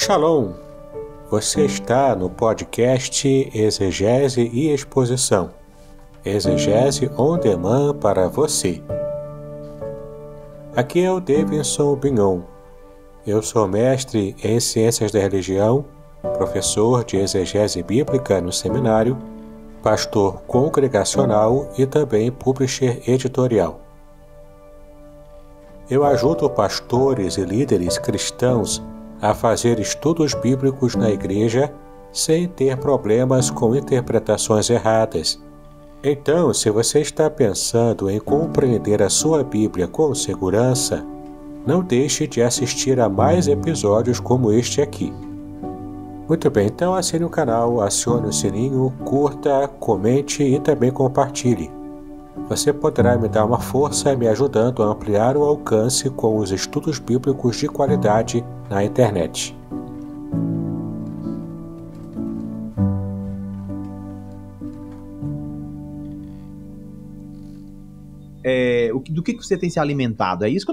Shalom! Você está no podcast Exegese e Exposição. Exegese on demand para você. Aqui é o Davidson Bignon. Eu sou mestre em Ciências da Religião, professor de Exegese Bíblica no seminário, pastor congregacional e também publisher editorial. Eu ajudo pastores e líderes cristãos a fazer estudos bíblicos na igreja sem ter problemas com interpretações erradas. Então, se você está pensando em compreender a sua Bíblia com segurança, não deixe de assistir a mais episódios como este aqui. Muito bem, então assine o canal, acione o sininho, curta, comente e também compartilhe. Você poderá me dar uma força me ajudando a ampliar o alcance com os estudos bíblicos de qualidade na internet. Do que você tem se alimentado? É isso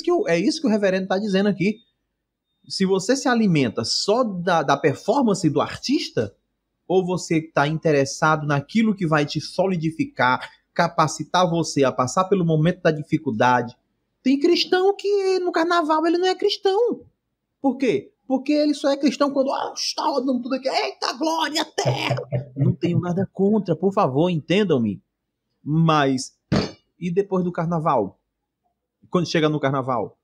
que o reverendo está dizendo aqui. Se você se alimenta só da performance do artista, ou você está interessado naquilo que vai te solidificar, capacitar você a passar pelo momento da dificuldade. Tem cristão que no carnaval ele não é cristão. Por quê? Porque ele só é cristão quando está rodando tudo aqui. Eita, glória, terra! Não tenho nada contra, por favor, entendam-me. Mas, e depois do carnaval? Quando chega no carnaval?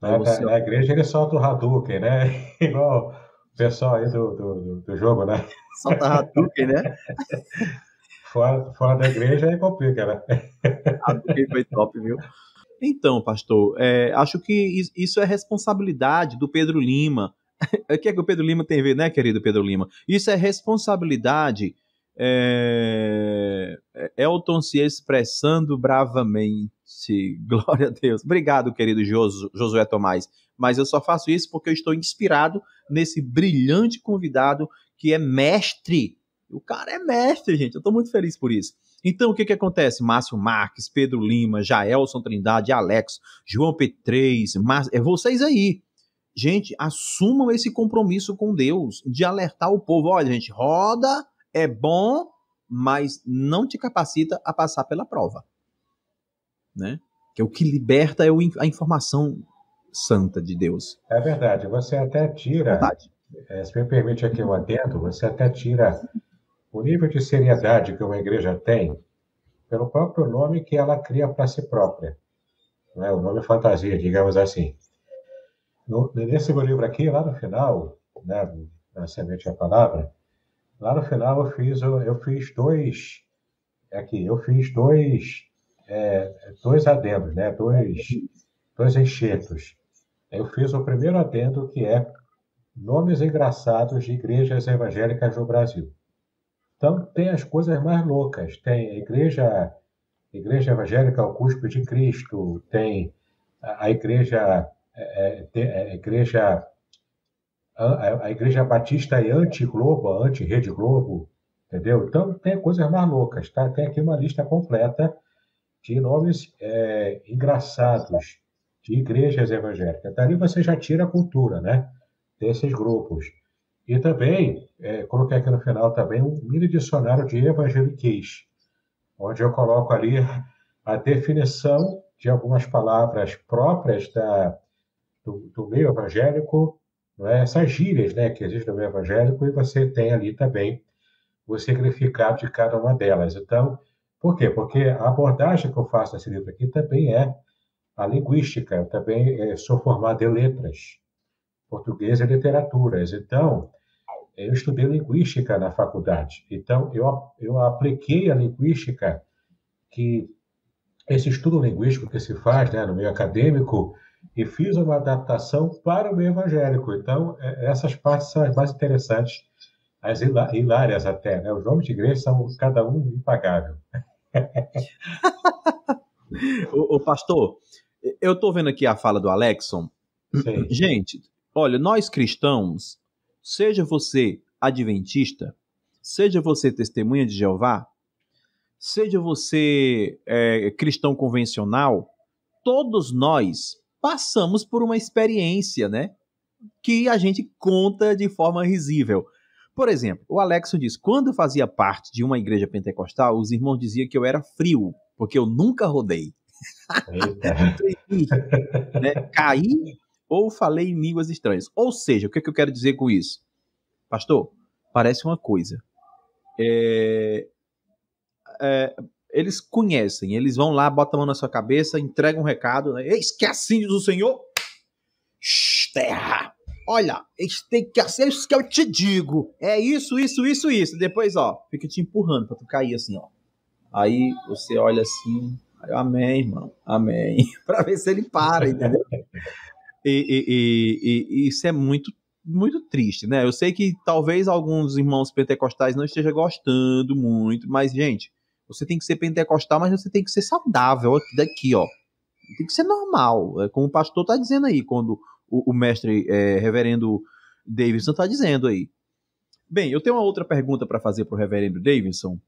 Na igreja ele solta o Hadouken, né? Igual o pessoal aí do jogo, né? Solta Hadouken, né? Fora da igreja aí complica, né? Hadouken foi top, viu? Então, pastor, acho que isso é responsabilidade do Pedro Lima. O que é que o Pedro Lima tem a ver, né, querido Pedro Lima? Isso é responsabilidade. Elton se expressando bravamente. Glória a Deus. Obrigado, querido Josué Tomás. Mas eu só faço isso porque eu estou inspirado nesse brilhante convidado que é mestre. O cara é mestre, gente. Eu estou muito feliz por isso. Então, o que acontece? Márcio Marques, Pedro Lima, Jaelson Trindade, Alex, João P3, vocês aí. Gente, assumam esse compromisso com Deus de alertar o povo. Olha, gente, roda, é bom, mas não te capacita a passar pela prova. Né? Que o que liberta é a informação santa de Deus. É verdade. Você até tira, se me permite aqui um adendo, você até tira o nível de seriedade que uma igreja tem pelo próprio nome que ela cria para si própria. Né? O nome fantasia, digamos assim. Nesse meu livro aqui, lá no final, né, na Semente a Palavra, lá no final eu fiz dois adendos, né, dois enxertos. Eu fiz o primeiro adendo, que é nomes engraçados de igrejas evangélicas no Brasil. Então, tem as coisas mais loucas. Tem a igreja evangélica ao Cuspe de Cristo, tem a igreja Batista e anti-Globo, anti-Rede Globo, entendeu? Então, tem coisas mais loucas, tá? Tem aqui uma lista completa de nomes engraçados de igrejas evangélicas. Dali você já tira a cultura, né? Desses grupos. E também, coloquei aqui no final também um mini dicionário de evangeliquez, onde eu coloco ali a definição de algumas palavras próprias do meio evangélico, não é? Essas gírias, né, que existem no meio evangélico, e você tem ali também o significado de cada uma delas. Então, por quê? Porque a abordagem que eu faço nesse livro aqui também é a linguística. Eu também sou formado em letras, português e literaturas. Então, eu estudei linguística na faculdade. Então, eu apliquei a linguística, que esse estudo linguístico que se faz, né, no meio acadêmico, e fiz uma adaptação para o meio evangélico. Então, essas partes são as mais interessantes, as hilárias até, né? Os nomes de igreja são cada um impagável. Ô, pastor, eu estou vendo aqui a fala do Alexson. Sim. Gente, olha, nós cristãos, seja você adventista, seja você testemunha de Jeová, seja você cristão convencional, todos nós passamos por uma experiência, né? que a gente conta de forma risível. Por exemplo, o Alexo diz, quando eu fazia parte de uma igreja pentecostal, os irmãos diziam que eu era frio, porque eu nunca rodei. Né? Caí ou falei em línguas estranhas. Ou seja, o que eu quero dizer com isso? Pastor, parece uma coisa. Eles conhecem, eles vão lá, botam a mão na sua cabeça, entregam um recado, né? Eis que assim diz o Senhor, terra, olha, tem que ser isso que eu te digo, é isso, depois, ó, fica te empurrando pra tu cair assim, ó, aí você olha assim, amém, irmão, amém, pra ver se ele para, entendeu? E isso é muito, muito triste, né? Eu sei que talvez alguns irmãos pentecostais não estejam gostando muito, mas, gente, você tem que ser pentecostal, mas você tem que ser saudável daqui, ó. Tem que ser normal. É como o pastor está dizendo aí, quando o mestre reverendo Davidson está dizendo aí. Bem, eu tenho uma outra pergunta para fazer para o reverendo Davidson,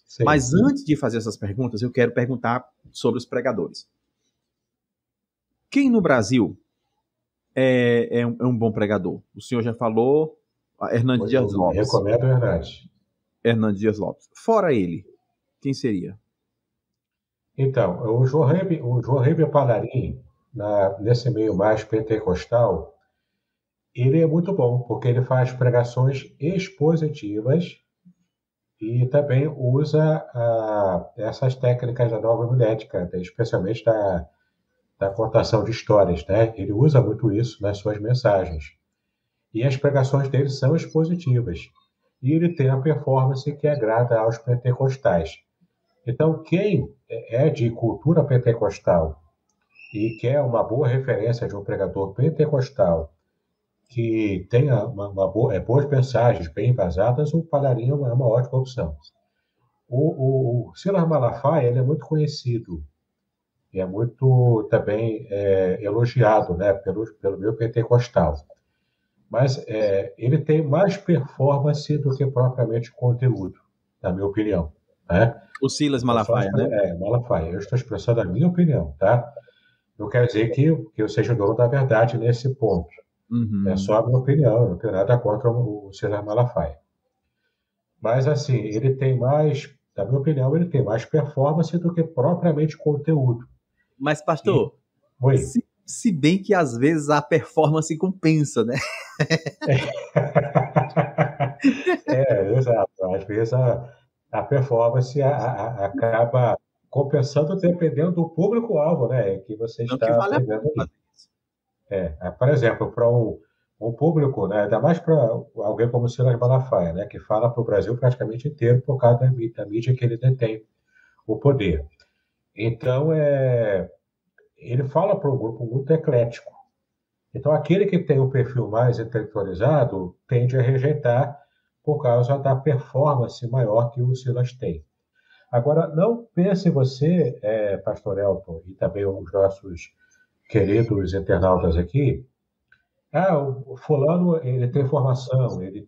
sim, mas antes de fazer essas perguntas, eu quero perguntar sobre os pregadores. Quem no Brasil é um bom pregador? O senhor já falou, Hernandes Dias Lopes. Eu recomendo o Hernandes Dias Lopes. Fora ele, quem seria? Então, o João Palarim, nesse meio mais pentecostal, ele é muito bom, porque ele faz pregações expositivas e também usa essas técnicas da nova homilética, especialmente da contação de histórias, né? Ele usa muito isso nas suas mensagens. E as pregações dele são expositivas. E ele tem a performance que agrada aos pentecostais. Então, quem é de cultura pentecostal e quer uma boa referência de um pregador pentecostal que tenha boas mensagens bem embasadas, o Palarim é uma ótima opção. O Silas Malafaia, ele é muito conhecido e é muito também elogiado, né, pelo meu pentecostal. Mas ele tem mais performance do que propriamente conteúdo, na minha opinião, né? O Silas Malafaia, né? Malafaia. Eu estou expressando a minha opinião, tá? Não quer dizer que eu seja dono da verdade nesse ponto. Uhum. É só a minha opinião, não tenho nada contra o Silas Malafaia. Mas, assim, ele tem mais, na minha opinião, ele tem mais performance do que propriamente conteúdo. Mas, pastor, se bem que às vezes a performance compensa, né? Exato. Às vezes a performance acaba compensando dependendo do público-alvo, né, que você está atendendo ali. Por exemplo, para um público, né, ainda mais para alguém como o Silas Malafaia, né, que fala para o Brasil praticamente inteiro por causa da mídia que ele detém o poder. Então, ele fala para um grupo muito eclético. Então, aquele que tem um perfil mais intelectualizado tende a rejeitar por causa da performance maior que o Silas tem. Agora, não pense você, Pastor Elton, e também os nossos queridos internautas aqui, o fulano, ele tem formação, ele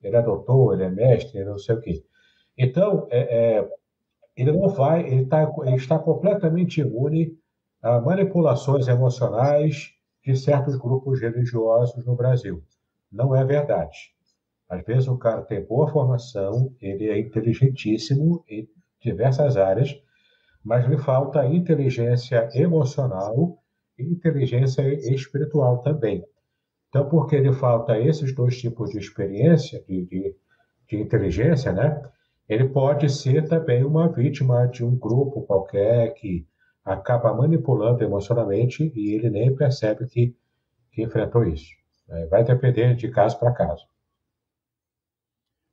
é doutor, ele é mestre, ele não sei o quê. Então, ele não vai, ele está completamente imune a manipulações emocionais de certos grupos religiosos no Brasil. Não é verdade. Às vezes o cara tem boa formação, ele é inteligentíssimo em diversas áreas, mas lhe falta inteligência emocional e inteligência espiritual também. Então, porque lhe falta esses dois tipos de experiência, de inteligência, né? Ele pode ser também uma vítima de um grupo qualquer que acaba manipulando emocionalmente e ele nem percebe que enfrentou isso. Vai depender de caso para caso.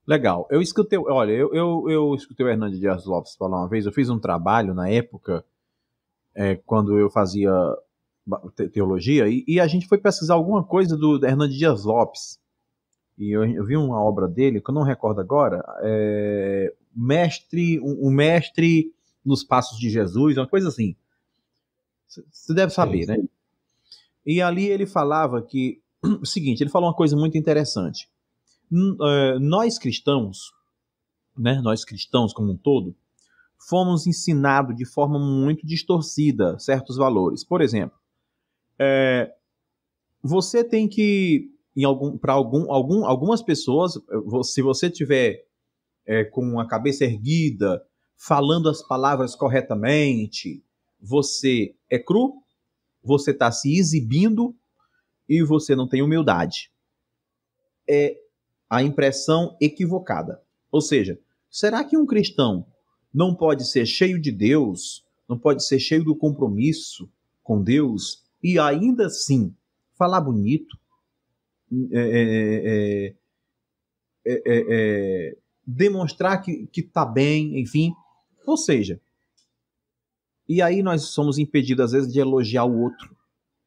Legal. Eu escutei, olha, eu escutei o Hernandes Dias Lopes falar uma vez, eu fiz um trabalho na época, quando eu fazia teologia, e a gente foi pesquisar alguma coisa do Hernandes Dias Lopes. E eu vi uma obra dele, que eu não recordo agora, um mestre nos passos de Jesus, uma coisa assim. Você deve saber, né? E ali ele falava que, o seguinte, ele falou uma coisa muito interessante. Nós cristãos, né, nós cristãos como um todo, fomos ensinados de forma muito distorcida certos valores. Por exemplo, você tem que, algumas pessoas, se você tiver com a cabeça erguida, falando as palavras corretamente, você é cru, você está se exibindo e você não tem humildade. É a impressão equivocada. Ou seja, será que um cristão não pode ser cheio de Deus, não pode ser cheio do compromisso com Deus e ainda assim falar bonito, demonstrar que está bem, enfim? Ou seja, e aí nós somos impedidos às vezes de elogiar o outro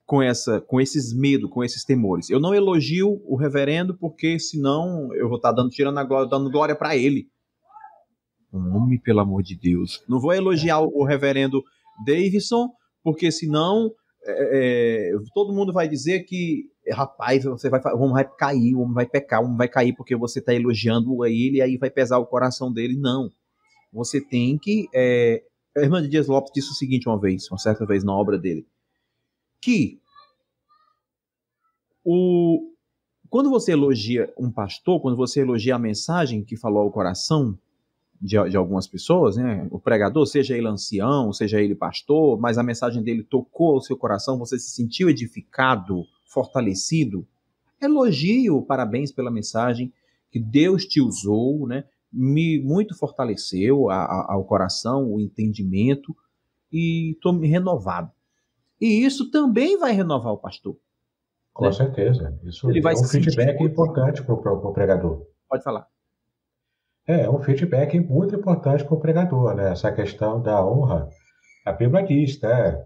com esses medos, com esses temores. Eu não elogio o reverendo porque senão eu vou estar tirando a glória, dando glória para ele. Um homem, pelo amor de Deus. Não vou elogiar o reverendo Davidson porque senão todo mundo vai dizer que, rapaz, o homem vai cair, o homem vai pecar, o homem vai cair porque você está elogiando ele e aí vai pesar o coração dele. Não. Você tem que... A irmã de Dias Lopes disse o seguinte uma certa vez na obra dele, que quando você elogia um pastor, quando você elogia a mensagem que falou ao coração de algumas pessoas, né, o pregador, seja ele ancião, seja ele pastor, mas a mensagem dele tocou o seu coração, você se sentiu edificado, fortalecido, elogio, parabéns pela mensagem, que Deus te usou, né, muito fortaleceu ao coração, o entendimento, e estou renovado. E isso também vai renovar o pastor. Com certeza. Isso é um feedback importante para o pregador. Pode falar. É um feedback muito importante para o pregador, né? Essa questão da honra. A Bíblia diz, né?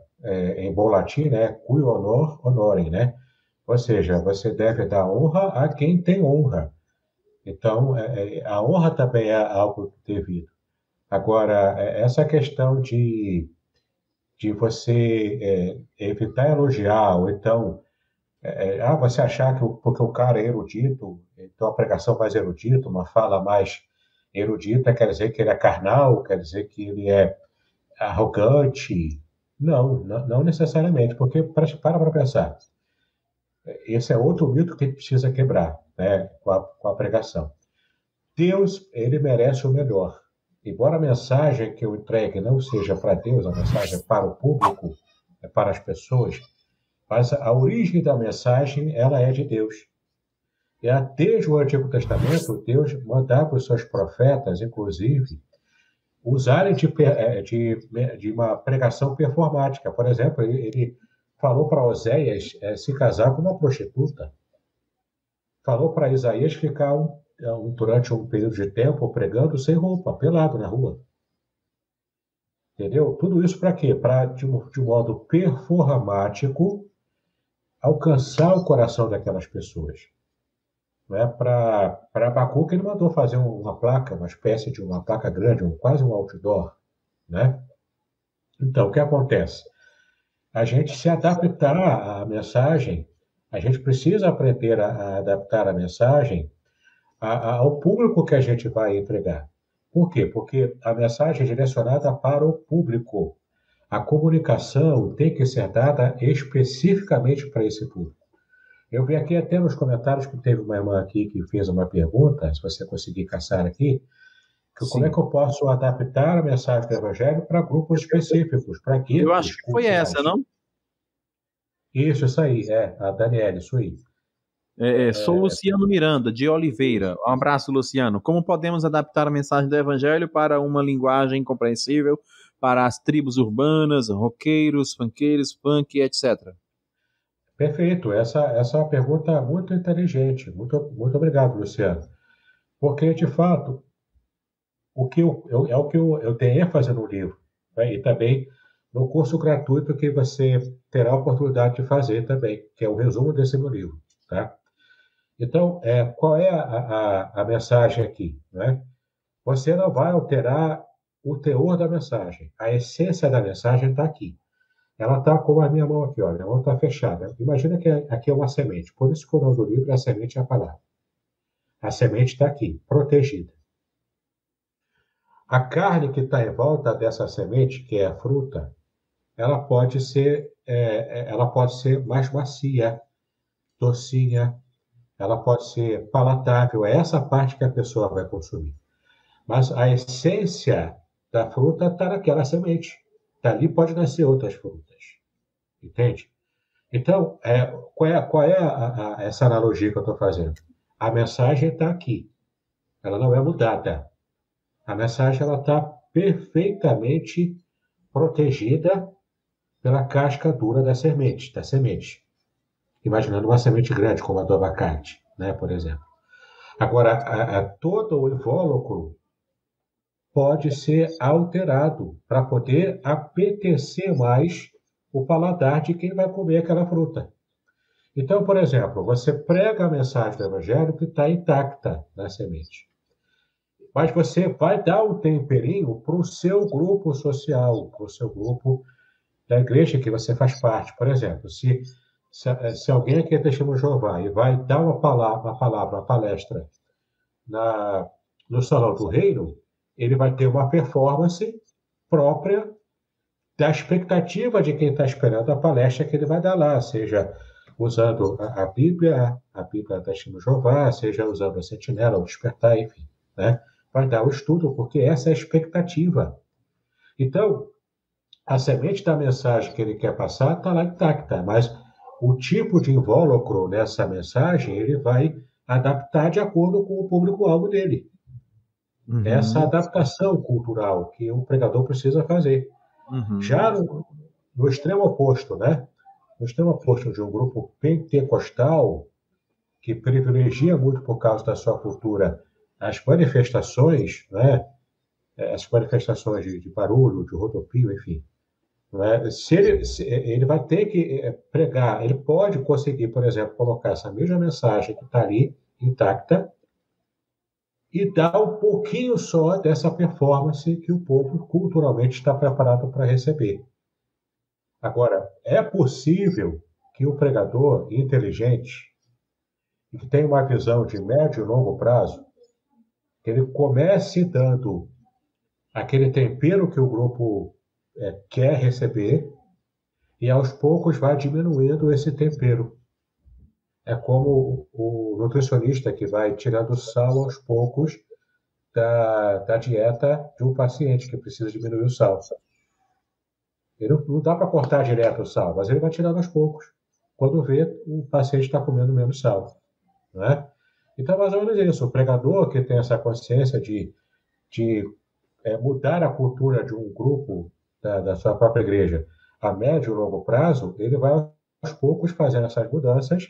Em bom latim, né? Cui honor, honorem, né? Ou seja, você deve dar honra a quem tem honra. Então, a honra também é algo devido. Agora, essa questão de você evitar elogiar, ou então, você achar que porque o cara é erudito, então a pregação mais erudita, uma fala mais erudita, quer dizer que ele é carnal, quer dizer que ele é arrogante. Não necessariamente, porque para pensar. Esse é outro mito que a gente precisa quebrar, né, com a pregação. Deus, ele merece o melhor. Embora a mensagem que eu entregue não seja para Deus, a mensagem é para o público, é para as pessoas, mas a origem da mensagem, ela é de Deus. E desde o Antigo Testamento, Deus mandava os seus profetas, inclusive, usarem de uma pregação performática. Por exemplo, ele falou para Oséias se casar com uma prostituta. Falou para Isaías ficar durante um período de tempo pregando sem roupa, pelado na rua. Entendeu? Tudo isso para quê? Para, de modo performático, alcançar o coração daquelas pessoas. Não é? Para Abacuque, ele mandou fazer uma placa, uma espécie de uma placa grande, quase um outdoor. Né? Então, o que acontece? A gente se adaptar à mensagem, a gente precisa aprender a adaptar a mensagem ao público que a gente vai entregar. Por quê? Porque a mensagem é direcionada para o público. A comunicação tem que ser dada especificamente para esse público. Eu vi aqui até nos comentários que teve uma irmã aqui que fez uma pergunta, se você conseguir caçar aqui, como é que eu posso adaptar a mensagem do Evangelho para grupos específicos, para guetos. Eu acho que foi essa, não? Isso aí, a Daniela, isso aí. Sou Luciano Miranda, de Oliveira. Um abraço, Luciano. Como podemos adaptar a mensagem do Evangelho para uma linguagem compreensível para as tribos urbanas, roqueiros, funkeiros, punk, etc.? Perfeito. Essa é uma pergunta muito inteligente. Muito obrigado, Luciano. Porque, de fato, o que eu tenho ênfase no livro, né? E também no curso gratuito que você terá a oportunidade de fazer também, que é o resumo desse meu livro. Tá? Então, qual é a mensagem aqui? Né? Você não vai alterar o teor da mensagem. A essência da mensagem está aqui. Ela está como a minha mão aqui, ó. Minha mão está fechada. Imagina que aqui é uma semente. Por isso que o nome do livro é A Semente é a Palavra. A semente está aqui, protegida. A carne que está em volta dessa semente, que é a fruta, ela pode ser mais macia. docinha, ela pode ser palatável, é essa parte que a pessoa vai consumir. Mas a essência da fruta está naquela semente. Dali pode nascer outras frutas. Entende? Então, qual é essa analogia que eu estou fazendo? A mensagem está aqui. Ela não é mudada. A mensagem está perfeitamente protegida pela casca dura da semente. Imaginando uma semente grande, como a do abacate, né, por exemplo. Agora, todo o invólucro pode ser alterado para poder apetecer mais o paladar de quem vai comer aquela fruta. Então, por exemplo, você prega a mensagem do Evangelho que está intacta na semente. Mas você vai dar um temperinho para o seu grupo social, para o seu grupo da igreja que você faz parte. Por exemplo, se alguém aqui é testemunho de Jeová e vai dar uma palestra no Salão do Reino, ele vai ter uma performance própria da expectativa de quem está esperando a palestra que ele vai dar lá, seja usando a Bíblia da Testemunho de Jeová, seja usando a Sentinela, o Despertar, enfim, né? Vai dar o estudo, porque essa é a expectativa. Então, a semente da mensagem que ele quer passar está lá intacta, mas o tipo de invólucro nessa mensagem ele vai adaptar de acordo com o público-alvo dele. Uhum. Essa adaptação cultural que o pregador precisa fazer. Uhum. Já no extremo oposto, né? No extremo oposto de um grupo pentecostal que privilegia muito por causa da sua cultura as manifestações, né? As manifestações de barulho, de rodopio, enfim. Né? Se ele vai ter que pregar, ele pode conseguir, por exemplo, colocar essa mesma mensagem que está ali, intacta, e dar um pouquinho só dessa performance que o povo culturalmente está preparado para receber. Agora, é possível que o pregador inteligente, e que tem uma visão de médio e longo prazo, que ele comece dando aquele tempero que o grupo quer receber e aos poucos vai diminuindo esse tempero. É como o nutricionista que vai tirando sal aos poucos da dieta de um paciente que precisa diminuir o sal. Ele não dá para cortar direto o sal, mas ele vai tirando aos poucos. Quando vê, o paciente está comendo menos sal. Né? Então, mais ou menos isso. O pregador que tem essa consciência de mudar a cultura de um grupo da sua própria igreja a médio e longo prazo, ele vai aos poucos fazendo essas mudanças.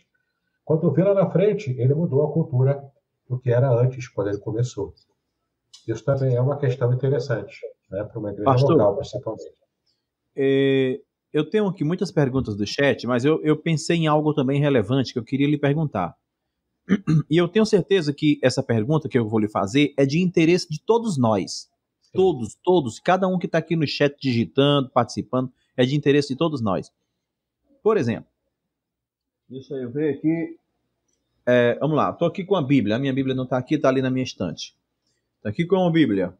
Quando vê lá na frente, ele mudou a cultura do que era antes, quando ele começou. Isso também é uma questão interessante, né, para uma igreja Pastor, local, principalmente. Eu tenho aqui muitas perguntas do chat, mas eu pensei em algo também relevante que eu queria lhe perguntar. E eu tenho certeza que essa pergunta que eu vou lhe fazer é de interesse de todos nós. Todos, cada um que está aqui no chat digitando, participando, é de interesse de todos nós. Por exemplo, deixa eu ver aqui. Vamos lá, estou aqui com a Bíblia. A minha Bíblia não está aqui, está ali na minha estante. Estou aqui com a Bíblia.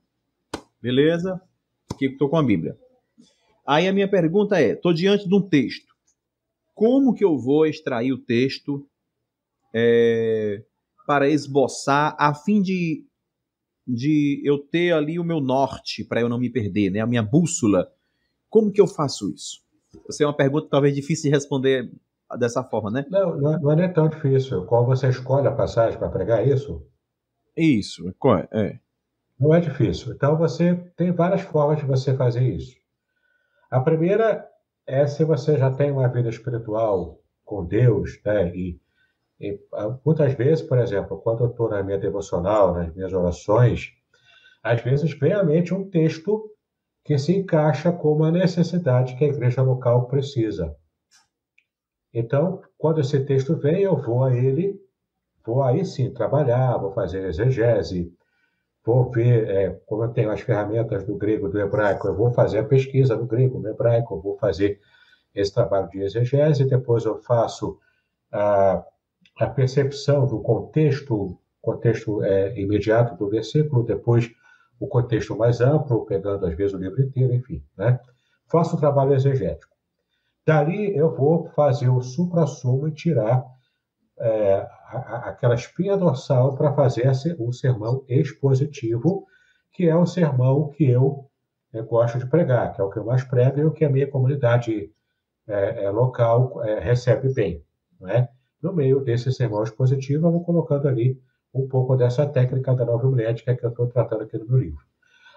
Beleza? Aqui estou com a Bíblia. Aí a minha pergunta é, estou diante de um texto. Como que eu vou extrair o texto para esboçar, a fim de eu ter ali o meu norte, para eu não me perder, né? A minha bússola. Como que eu faço isso? Essa é uma pergunta talvez difícil de responder dessa forma, né? Não é tão difícil. Qual você escolhe a passagem para pregar isso? Isso, Não é difícil. Então, você tem várias formas de você fazer isso. A primeira é se você já tem uma vida espiritual com Deus, né? E muitas vezes, por exemplo, quando eu estou na minha devocional, nas minhas orações, às vezes vem à mente um texto que se encaixa com uma necessidade que a igreja local precisa. Então, quando esse texto vem, eu vou a ele, vou aí sim trabalhar, vou fazer exegese, vou ver como eu tenho as ferramentas do grego e do hebraico, eu vou fazer a pesquisa no grego, no hebraico, eu vou fazer esse trabalho de exegese, depois eu faço a percepção do contexto imediato do versículo, depois o contexto mais amplo, pegando às vezes o livro inteiro, enfim, né? Faço o trabalho exegético. Dali eu vou fazer o supra-sumo e tirar aquela espinha dorsal para fazer o sermão expositivo, que é o sermão que eu gosto de pregar, que é o que eu mais prego e o que a minha comunidade local recebe bem. Não é? No meio desse sermão expositivo, eu vou colocando ali um pouco dessa técnica da nova homilética que eu estou tratando aqui no meu livro.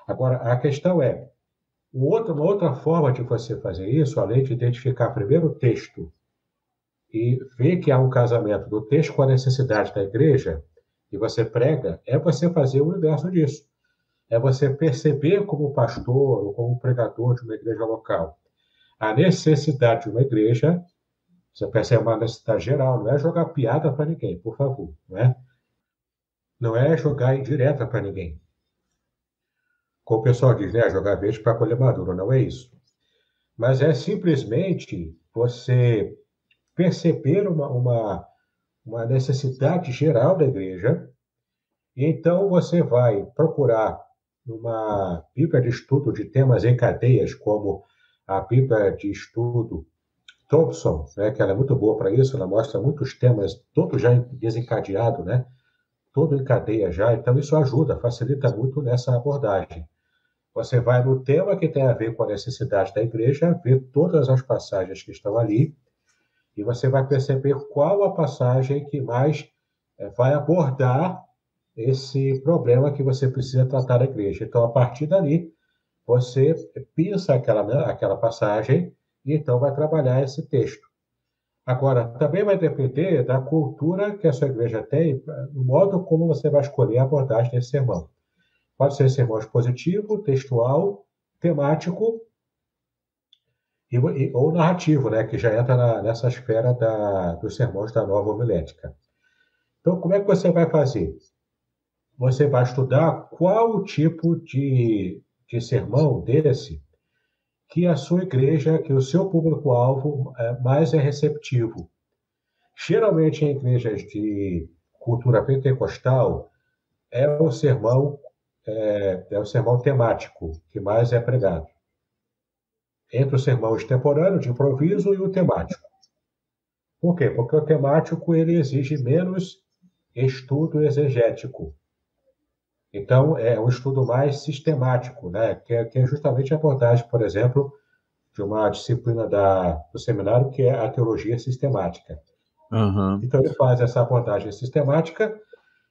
Agora, a questão é, uma outra forma de você fazer isso, além de identificar primeiro o texto e ver que há um casamento do texto com a necessidade da igreja, e você prega, é você fazer o inverso disso. É você perceber como pastor ou como pregador de uma igreja local a necessidade de uma igreja. Você percebe uma necessidade geral, não é jogar piada para ninguém, por favor, não é? Não é jogar indireta para ninguém. Como o pessoal diz, né? Jogar verde para colher maduro, não é isso. Mas é simplesmente você perceber uma necessidade geral da igreja, e então você vai procurar numa Bíblia de estudo de temas em cadeias, como a Bíblia de estudo Thompson, né, que ela é muito boa para isso, ela mostra muitos temas, todos já desencadeados, né, todo em cadeia já, então isso ajuda, facilita muito nessa abordagem. Você vai no tema que tem a ver com a necessidade da igreja, ver todas as passagens que estão ali, e você vai perceber qual a passagem que mais vai abordar esse problema que você precisa tratar da igreja. Então, a partir dali, você pensa aquela passagem e então vai trabalhar esse texto. Agora, também vai depender da cultura que a sua igreja tem, no modo como você vai escolher a abordagem desse sermão. Pode ser sermão expositivo, textual, temático ou narrativo, né, que já entra nessa esfera dos sermões da nova homilética. Então, como é que você vai fazer? Você vai estudar qual o tipo de sermão desse que a sua igreja, que o seu público-alvo mais é receptivo. Geralmente, em igrejas de cultura pentecostal, é o sermão temático que mais é pregado. Entre o sermão extemporâneo, de improviso, e o temático. Por quê? Porque o temático ele exige menos estudo exegético. Então, é um estudo mais sistemático, né? que é justamente a abordagem, por exemplo, de uma disciplina do seminário, que é a teologia sistemática. Uhum. Então, ele faz essa abordagem sistemática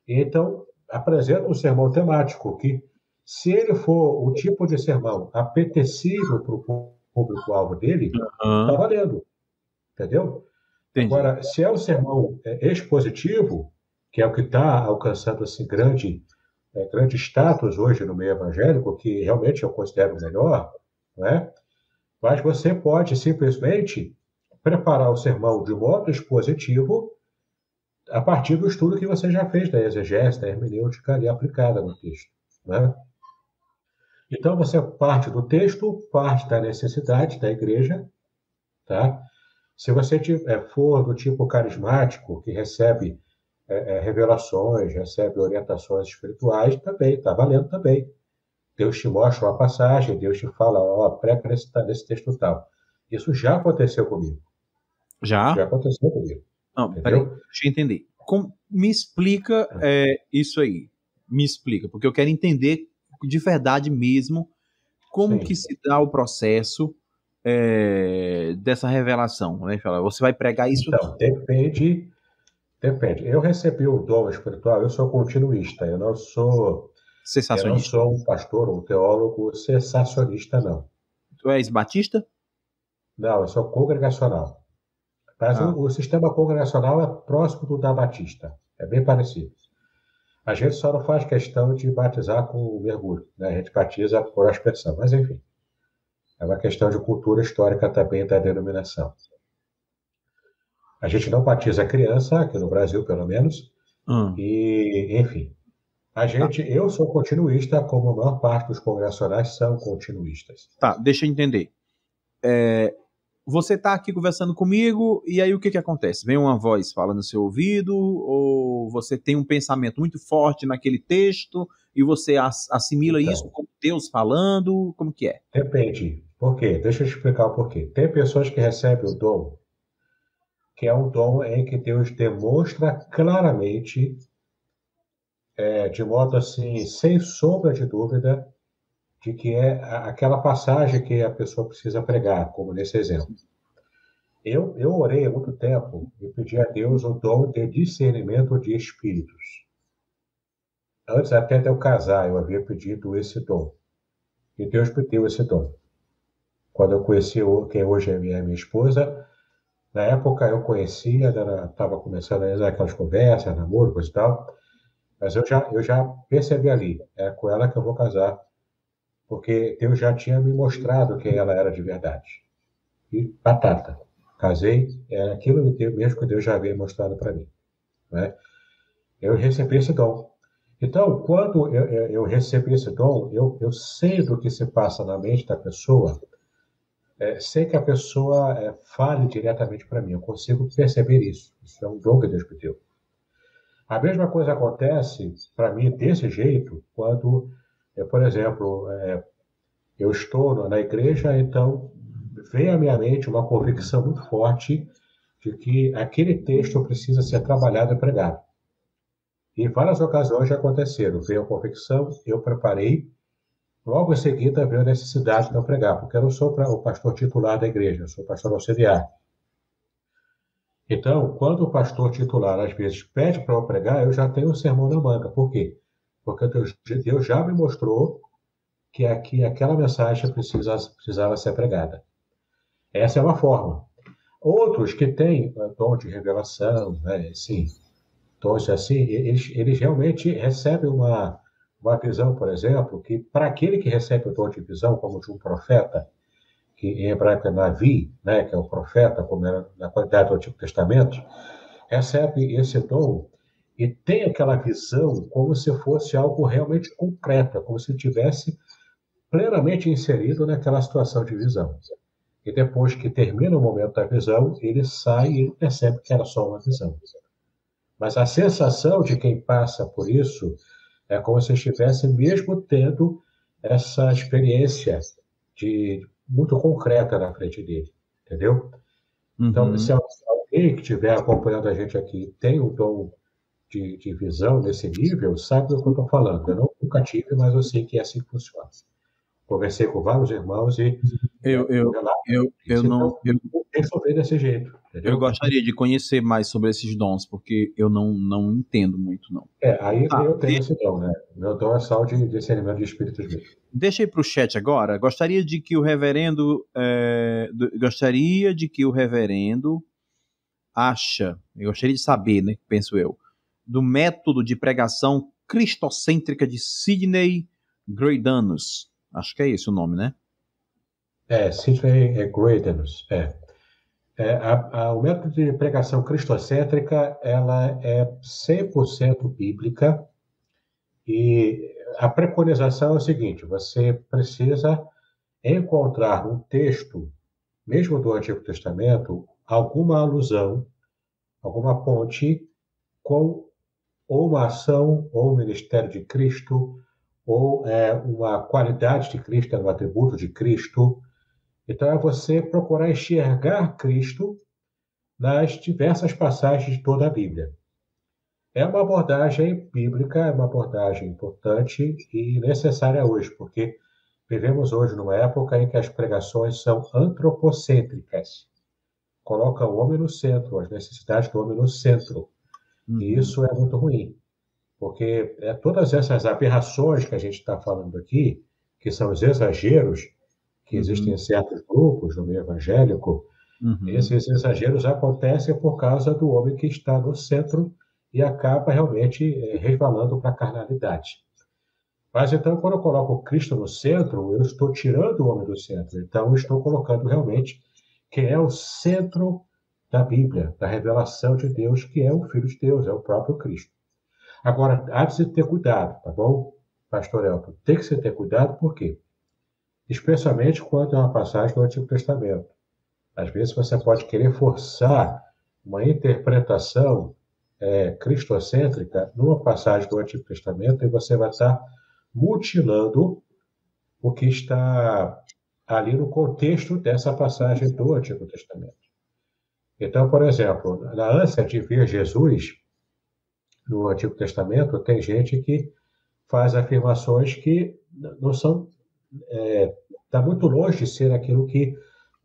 e, então, apresenta um sermão temático que, se ele for o tipo de sermão apetecível para o público-alvo dele, está valendo. Entendeu? Entendi. Agora, se é o sermão expositivo, que é o que está alcançando assim, grande status hoje no meio evangélico, que realmente eu considero melhor, né? Mas você pode simplesmente preparar o sermão de modo expositivo a partir do estudo que você já fez da exegese, da hermenêutica ali aplicada no texto, né? Então, você parte do texto, parte da necessidade da igreja, tá? Se você for do tipo carismático, que recebe revelações, recebe orientações espirituais, também, está valendo também. Deus te mostra uma passagem, Deus te fala, prega nesse texto tal. Isso já aconteceu comigo. Já? Já aconteceu comigo. Não, peraí, deixa eu entender. Me explica isso aí. Me explica, porque eu quero entender de verdade mesmo como que se dá o processo dessa revelação. Né? Você vai pregar isso então, aqui. Depende. Eu recebi o dom espiritual, eu sou continuista, eu não sou um pastor, um teólogo sensacionista, não. Tu és batista? Não, eu sou congregacional. Mas o sistema congregacional é próximo do da batista, é bem parecido. A gente só não faz questão de batizar com o mergulho, né? A gente batiza por aspersão, mas enfim. É uma questão de cultura histórica também da denominação. A gente não batiza criança, aqui no Brasil pelo menos, e, enfim. Eu sou continuista, como a maior parte dos congregacionais são continuistas. Tá, deixa eu entender. Você está aqui conversando comigo, e aí o que acontece? Vem uma voz fala no seu ouvido, ou você tem um pensamento muito forte naquele texto, e você assimila isso como Deus falando? Como que é? Depende. Por quê? Deixa eu te explicar o porquê. Tem pessoas que recebem o dom, que é um dom em que Deus demonstra claramente, de modo assim, sem sombra de dúvida, de que é aquela passagem que a pessoa precisa pregar, como nesse exemplo. Eu orei há muito tempo e pedi a Deus o dom de discernimento de espíritos. Antes até de eu casar, eu havia pedido esse dom. E Deus me deu esse dom. Quando eu conheci quem hoje é minha esposa, na época eu conhecia, estava começando ainda aquelas conversas, namoro, coisa e tal, mas eu já percebi ali, é com ela que eu vou casar, porque Deus já tinha me mostrado quem ela era de verdade. E batata. Casei, era aquilo mesmo que Deus já havia mostrado para mim. Né? Eu recebi esse dom. Então, quando eu recebi esse dom, eu sei do que se passa na mente da pessoa, sem que a pessoa fale diretamente para mim. Eu consigo perceber isso. Isso é um dom que Deus me deu. A mesma coisa acontece para mim desse jeito quando, por exemplo, eu estou na igreja, então vem à minha mente uma convicção muito forte de que aquele texto precisa ser trabalhado e pregado. E em várias ocasiões já aconteceram. Veio a convicção, eu preparei, logo em seguida veio a necessidade de eu pregar, porque eu não sou o pastor titular da igreja, eu sou pastor auxiliar. Então, quando o pastor titular às vezes pede para eu pregar, eu já tenho um sermão na manga. Por quê? Porque Deus já me mostrou que aquela mensagem precisava ser pregada. Essa é uma forma. Outros que têm dom de revelação, né, sim, dons assim, eles realmente recebem uma visão, por exemplo, que para aquele que recebe o dom de visão, como de um profeta, que em hebraico é Navi, né, que é o profeta, como era na qualidade do Antigo Testamento, recebe esse dom e tem aquela visão como se fosse algo realmente concreto, como se tivesse plenamente inserido naquela situação de visão. E depois que termina o momento da visão, ele sai e ele percebe que era só uma visão. Mas a sensação de quem passa por isso é como se estivesse mesmo tendo essa experiência muito concreta na frente dele, entendeu? Então, se alguém que estiver acompanhando a gente aqui tem um dom de visão nesse nível, sabe do que eu estou falando. Eu nunca tive, mas eu sei que é assim que funciona. Conversei com vários irmãos e eu não resolver desse jeito, entendeu? eu gostaria de conhecer mais sobre esses dons, porque eu não entendo muito, não. Aí eu tenho esse dom, né? Meu dom é só de discernimento de espíritos mesmo. Deixa aí para o chat agora. Gostaria de que o reverendo eu gostaria de saber, né, penso eu, do método de pregação cristocêntrica de Sidney Greidanus. Acho que é esse o nome, né? Sidney Greidanus, o método de pregação cristocêntrica, ela é 100% bíblica e a preconização é o seguinte: você precisa encontrar no texto, mesmo do Antigo Testamento, alguma alusão, alguma ponte com ou uma ação, ou um ministério de Cristo, ou uma qualidade de Cristo, um atributo de Cristo. Então, é você procurar enxergar Cristo nas diversas passagens de toda a Bíblia. É uma abordagem bíblica, é uma abordagem importante e necessária hoje, porque vivemos hoje numa época em que as pregações são antropocêntricas. Coloca o homem no centro, as necessidades do homem no centro. E isso é muito ruim, porque todas essas aberrações que a gente está falando aqui, que são os exageros, que existem em certos grupos no meio evangélico, esses exageros acontecem por causa do homem que está no centro e acaba realmente resvalando para a carnalidade. Mas então, quando eu coloco Cristo no centro, eu estou tirando o homem do centro. Então, eu estou colocando realmente quem é o centro da Bíblia, da revelação de Deus, que é o Filho de Deus, é o próprio Cristo. Agora, há de se ter cuidado, tá bom, pastor Elton? Tem que se ter cuidado, por quê? Especialmente quando é uma passagem do Antigo Testamento. Às vezes você pode querer forçar uma interpretação cristocêntrica numa passagem do Antigo Testamento e você vai estar mutilando o que está ali no contexto dessa passagem do Antigo Testamento. Então, por exemplo, na ânsia de ver Jesus no Antigo Testamento, tem gente que faz afirmações que não são, está muito longe de ser aquilo que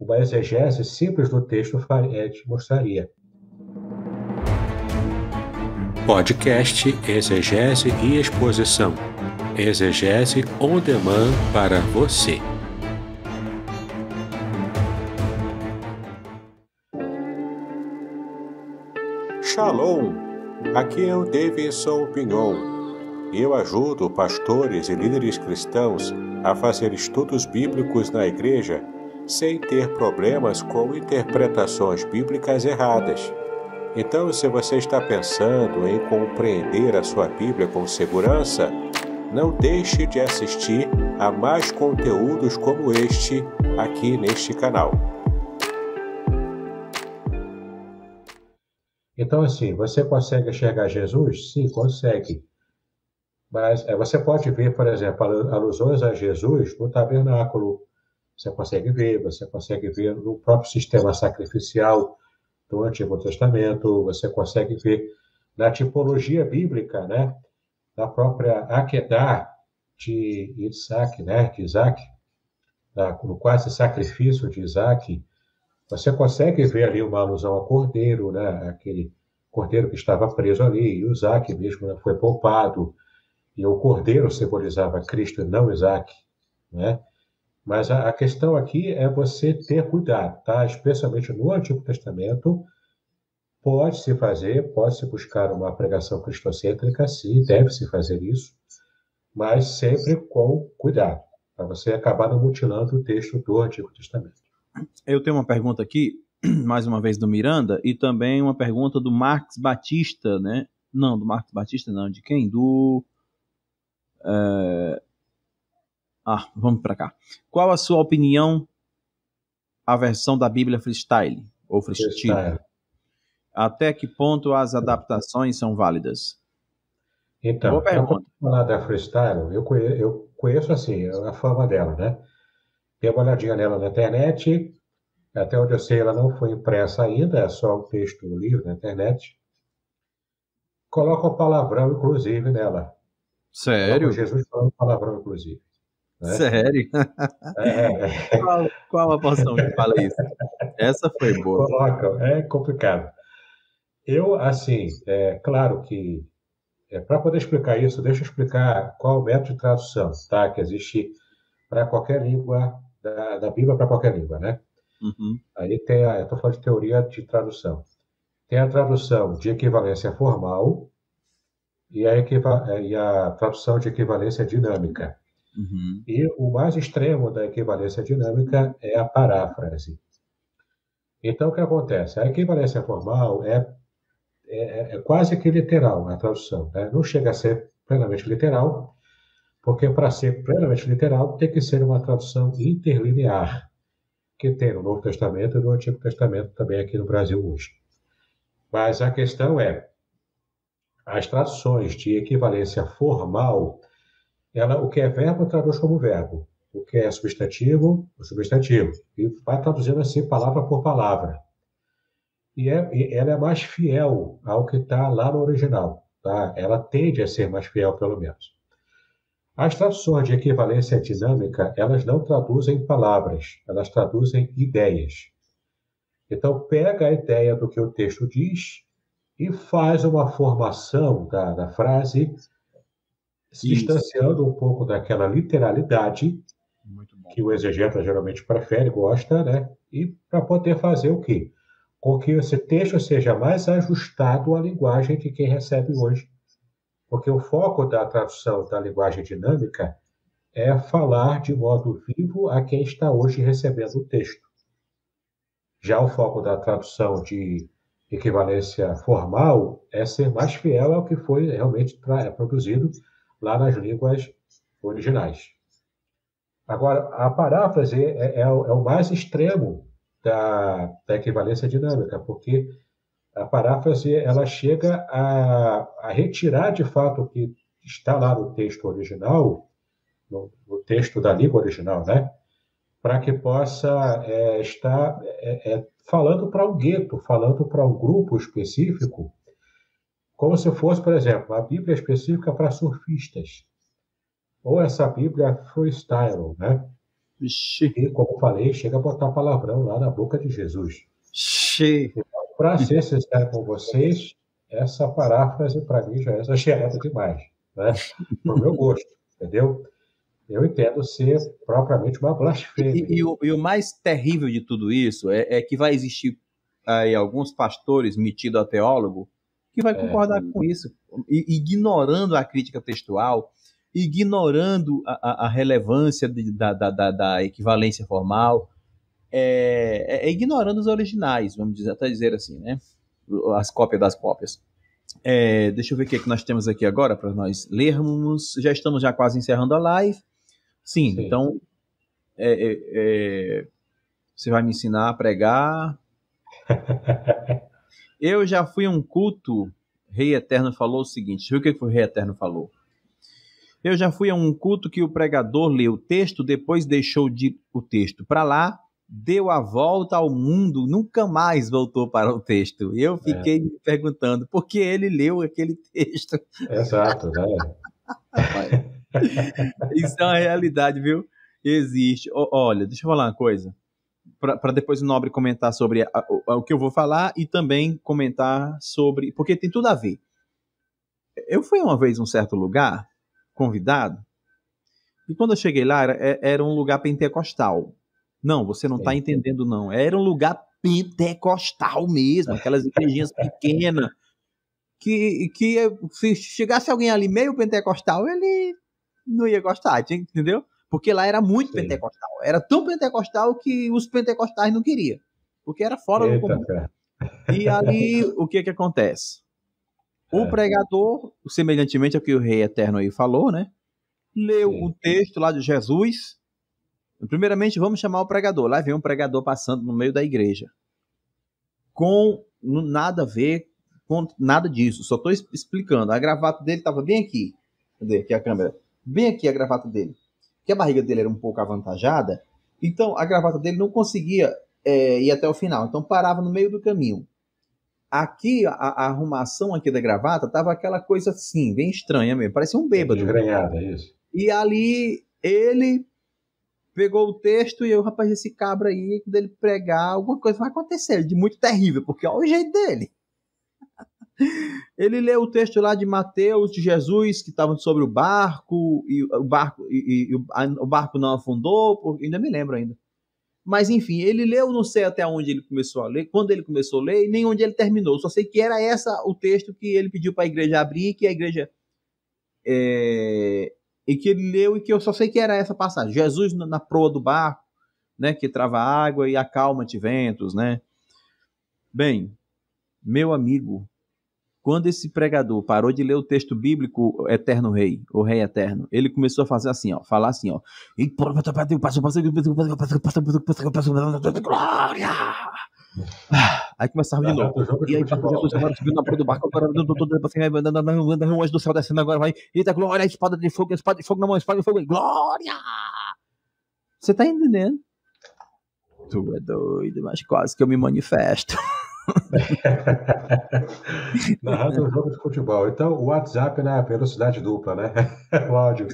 uma exegese simples do texto te mostraria. Podcast Exegese e Exposição. Exegese on demand para você. Shalom! Aqui é o Davidson Pignon. Eu ajudo pastores e líderes cristãos a fazer estudos bíblicos na igreja sem ter problemas com interpretações bíblicas erradas. Então, se você está pensando em compreender a sua Bíblia com segurança, não deixe de assistir a mais conteúdos como este aqui neste canal. Então, assim, você consegue enxergar Jesus? Sim, consegue. Mas você pode ver, por exemplo, alusões a Jesus no tabernáculo. Você consegue ver no próprio sistema sacrificial do Antigo Testamento, você consegue ver na tipologia bíblica, né? Da própria Akedah de Isaac, né? De Isaac, no quase sacrifício de Isaac, você consegue ver ali uma alusão ao cordeiro, né? Aquele cordeiro que estava preso ali, e o Isaac mesmo foi poupado, e o cordeiro simbolizava Cristo e não Isaac, né? Mas a questão aqui é você ter cuidado, tá? Especialmente no Antigo Testamento, pode-se buscar uma pregação cristocêntrica, sim, deve-se fazer isso, mas sempre com cuidado, para você acabar não mutilando o texto do Antigo Testamento. Eu tenho uma pergunta aqui, mais uma vez do Miranda, e também uma pergunta do Marcos Batista, né? Não, do Marcos Batista não, de quem? Vamos para cá. Qual a sua opinião, a versão da Bíblia freestyle, ou freestyle? Até que ponto as adaptações são válidas? Então, para falar da freestyle, eu conheço assim, a fama dela, né? Dei uma olhadinha nela na internet, até onde eu sei ela não foi impressa ainda, é só o texto livre na internet. Coloca o palavrão, inclusive, nela. Sério? Jesus falando palavrão, inclusive. Né? Sério? Qual a porção que fala isso? Essa foi boa. Coloca, é complicado. Eu, assim, claro que, para poder explicar isso, deixa eu explicar qual é o método de tradução, tá? Que existe para qualquer língua, da Bíblia para qualquer língua, né? Uhum. Aí tem eu estou falando de teoria de tradução. Tem a tradução de equivalência formal e a tradução de equivalência dinâmica. Uhum. E o mais extremo da equivalência dinâmica é a paráfrase. Então, o que acontece? A equivalência formal é quase que literal a tradução, né? Não chega a ser plenamente literal, porque para ser plenamente literal tem que ser uma tradução interlinear, que tem no Novo Testamento e no Antigo Testamento também aqui no Brasil hoje. Mas a questão é, as traduções de equivalência formal, o que é verbo traduz como verbo, o que é substantivo, o substantivo, e vai traduzindo assim palavra por palavra. E ela é mais fiel ao que está lá no original, tá? Ela tende a ser mais fiel, pelo menos. As traduções de equivalência dinâmica, elas não traduzem palavras, elas traduzem ideias. Então, pega a ideia do que o texto diz e faz uma formação da frase, se distanciando um pouco daquela literalidade que o exegeta geralmente prefere, gosta, né? E para poder fazer o quê? Com que esse texto seja mais ajustado à linguagem de quem recebe hoje. Porque o foco da tradução da linguagem dinâmica é falar de modo vivo a quem está hoje recebendo o texto. Já o foco da tradução de equivalência formal é ser mais fiel ao que foi realmente produzido lá nas línguas originais. Agora, a paráfrase é o mais extremo da equivalência dinâmica, porque a paráfrase ela chega a retirar de fato o que está lá no texto original, no texto da língua original, né? para que possa estar falando para um gueto, falando para um grupo específico, como se fosse, por exemplo, a Bíblia específica para surfistas, ou essa Bíblia freestyle, né? Ixi, E, como falei, chega a botar palavrão lá na boca de Jesus. ixi. Para ser sincero com vocês, essa paráfrase para mim já é exagerada demais, né? Para o meu gosto, entendeu? Eu entendo ser propriamente uma blasfêmia. E o mais terrível de tudo isso é que vai existir aí alguns pastores metidos a teólogo que vai concordar com isso, ignorando a crítica textual, ignorando a relevância da equivalência formal, ignorando os originais, vamos dizer, até dizer assim, né? As cópias das cópias. Deixa eu ver o que nós temos aqui agora para nós lermos. Já estamos quase encerrando a live. Sim. Então você vai me ensinar a pregar. Eu já fui a um culto. Rei Eterno falou o seguinte. Deixa eu ver o que o Rei Eterno falou. Eu já fui a um culto que o pregador leu o texto, depois deixou o texto para lá, deu a volta ao mundo, nunca mais voltou para o texto. Eu fiquei me perguntando por que ele leu aquele texto. Exato, né? Isso é uma realidade, viu? Existe. Olha, deixa eu falar uma coisa, para depois o Nobre comentar sobre o que eu vou falar e também comentar sobre... Porque tem tudo a ver. Eu fui uma vez a um certo lugar, convidado, e quando eu cheguei lá, era um lugar pentecostal. Não, você não está entendendo, não. Era um lugar pentecostal mesmo, aquelas igrejinhas pequenas, que se chegasse alguém ali meio pentecostal, ele não ia gostar, entendeu? Porque lá era muito pentecostal. Era tão pentecostal que os pentecostais não queriam, porque era fora do comum. E ali, o que acontece? O pregador, semelhantemente ao que o Rei Eterno aí falou, né? Leu o texto lá de Jesus. Primeiramente, vamos chamar o pregador. Lá vem um pregador passando no meio da igreja. Com nada a ver com nada disso. Só estou explicando. A gravata dele estava bem aqui. Cadê? Aqui a câmera. Bem aqui a gravata dele. Porque a barriga dele era um pouco avantajada. Então, a gravata dele não conseguia ir até o final. Então, parava no meio do caminho. Aqui, a arrumação aqui da gravata estava aquela coisa assim, bem estranha mesmo. Parecia um bêbado. Desgrenhada, isso. E ali, ele pegou o texto e eu, rapaz, esse cabra aí, quando ele pregar, alguma coisa vai acontecer de muito terrível, porque olha o jeito dele. Ele leu o texto lá de Mateus, de Jesus, que estavam sobre o barco, e o barco não afundou, ainda me lembro ainda. Mas, enfim, ele leu, não sei até onde ele começou a ler, quando ele começou a ler, e nem onde ele terminou. Só sei que era o texto que ele pediu para a igreja abrir, que a igreja... e que ele leu, e que eu só sei que era essa passagem. Jesus na proa do barco, né, que trava água e acalma-te ventos, né? Bem, meu amigo, quando esse pregador parou de ler o texto bíblico Eterno Rei, o Rei Eterno, ele começou a fazer assim, ó, falar assim, ó. Glória! Aí começava de novo. E aí, Jesus agora subiu na proa do barco, agora um anjo do céu descendo agora, vai. Eita, glória, espada de fogo na mão, espada de fogo, glória! Você tá entendendo? Tu é doido, mas quase que eu me manifesto. Narrando um jogo de futebol. Então, o WhatsApp na velocidade dupla, né? O áudio.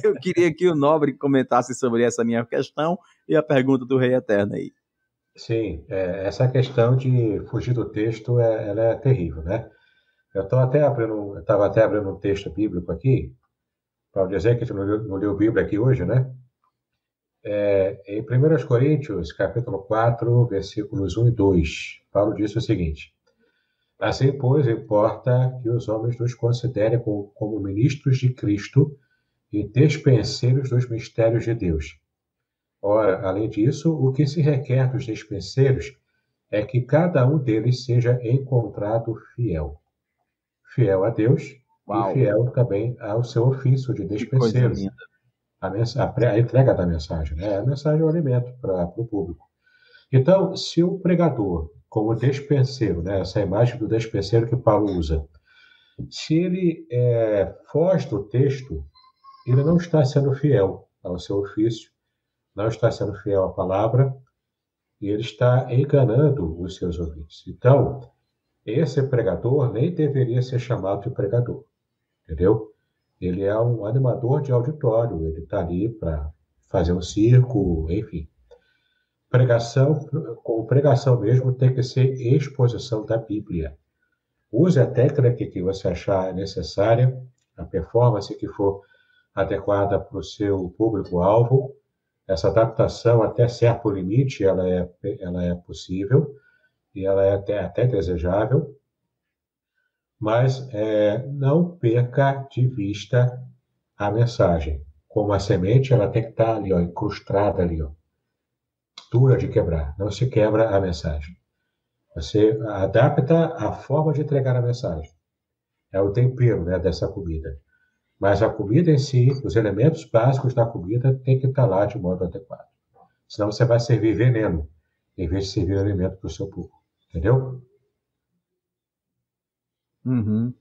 Eu queria que o Nobre comentasse sobre essa minha questão e a pergunta do Rei Eterno aí. Sim, essa questão de fugir do texto, ela é terrível, né? Eu estava até abrindo um texto bíblico aqui, para dizer que a gente não leu Bíblia aqui hoje, né? Em 1 Coríntios, capítulo 4, versículos 1 e 2, Paulo disse o seguinte: assim, pois, importa que os homens nos considerem como ministros de Cristo e despenseiros dos mistérios de Deus. Ora, além disso, o que se requer dos despenseiros é que cada um deles seja encontrado fiel. Fiel a Deus. Uau. E fiel também ao seu ofício de despenseiro. A entrega da mensagem, né? A mensagem é um alimento para o público. Então, se o pregador, como despenseiro, né? Essa imagem do despenseiro que Paulo usa, se ele foge do texto, ele não está sendo fiel ao seu ofício, não está sendo fiel à palavra e ele está enganando os seus ouvintes. Então, esse pregador nem deveria ser chamado de pregador, entendeu? Ele é um animador de auditório, ele está ali para fazer um circo, enfim. Pregação, com pregação mesmo, tem que ser exposição da Bíblia. Use a técnica que você achar necessária, a performance que for adequada para o seu público-alvo. Essa adaptação até certo limite, ela é possível e ela é até desejável, mas não perca de vista a mensagem. Como a semente, ela tem que estar ali, ó, incrustada ali, ó, dura de quebrar. Não se quebra a mensagem. Você adapta a forma de entregar a mensagem. É o tempero, né, dessa comida. Mas a comida em si, os elementos básicos da comida tem que estar lá de modo adequado. Senão você vai servir veneno, em vez de servir alimento para o seu público. Entendeu? Uhum.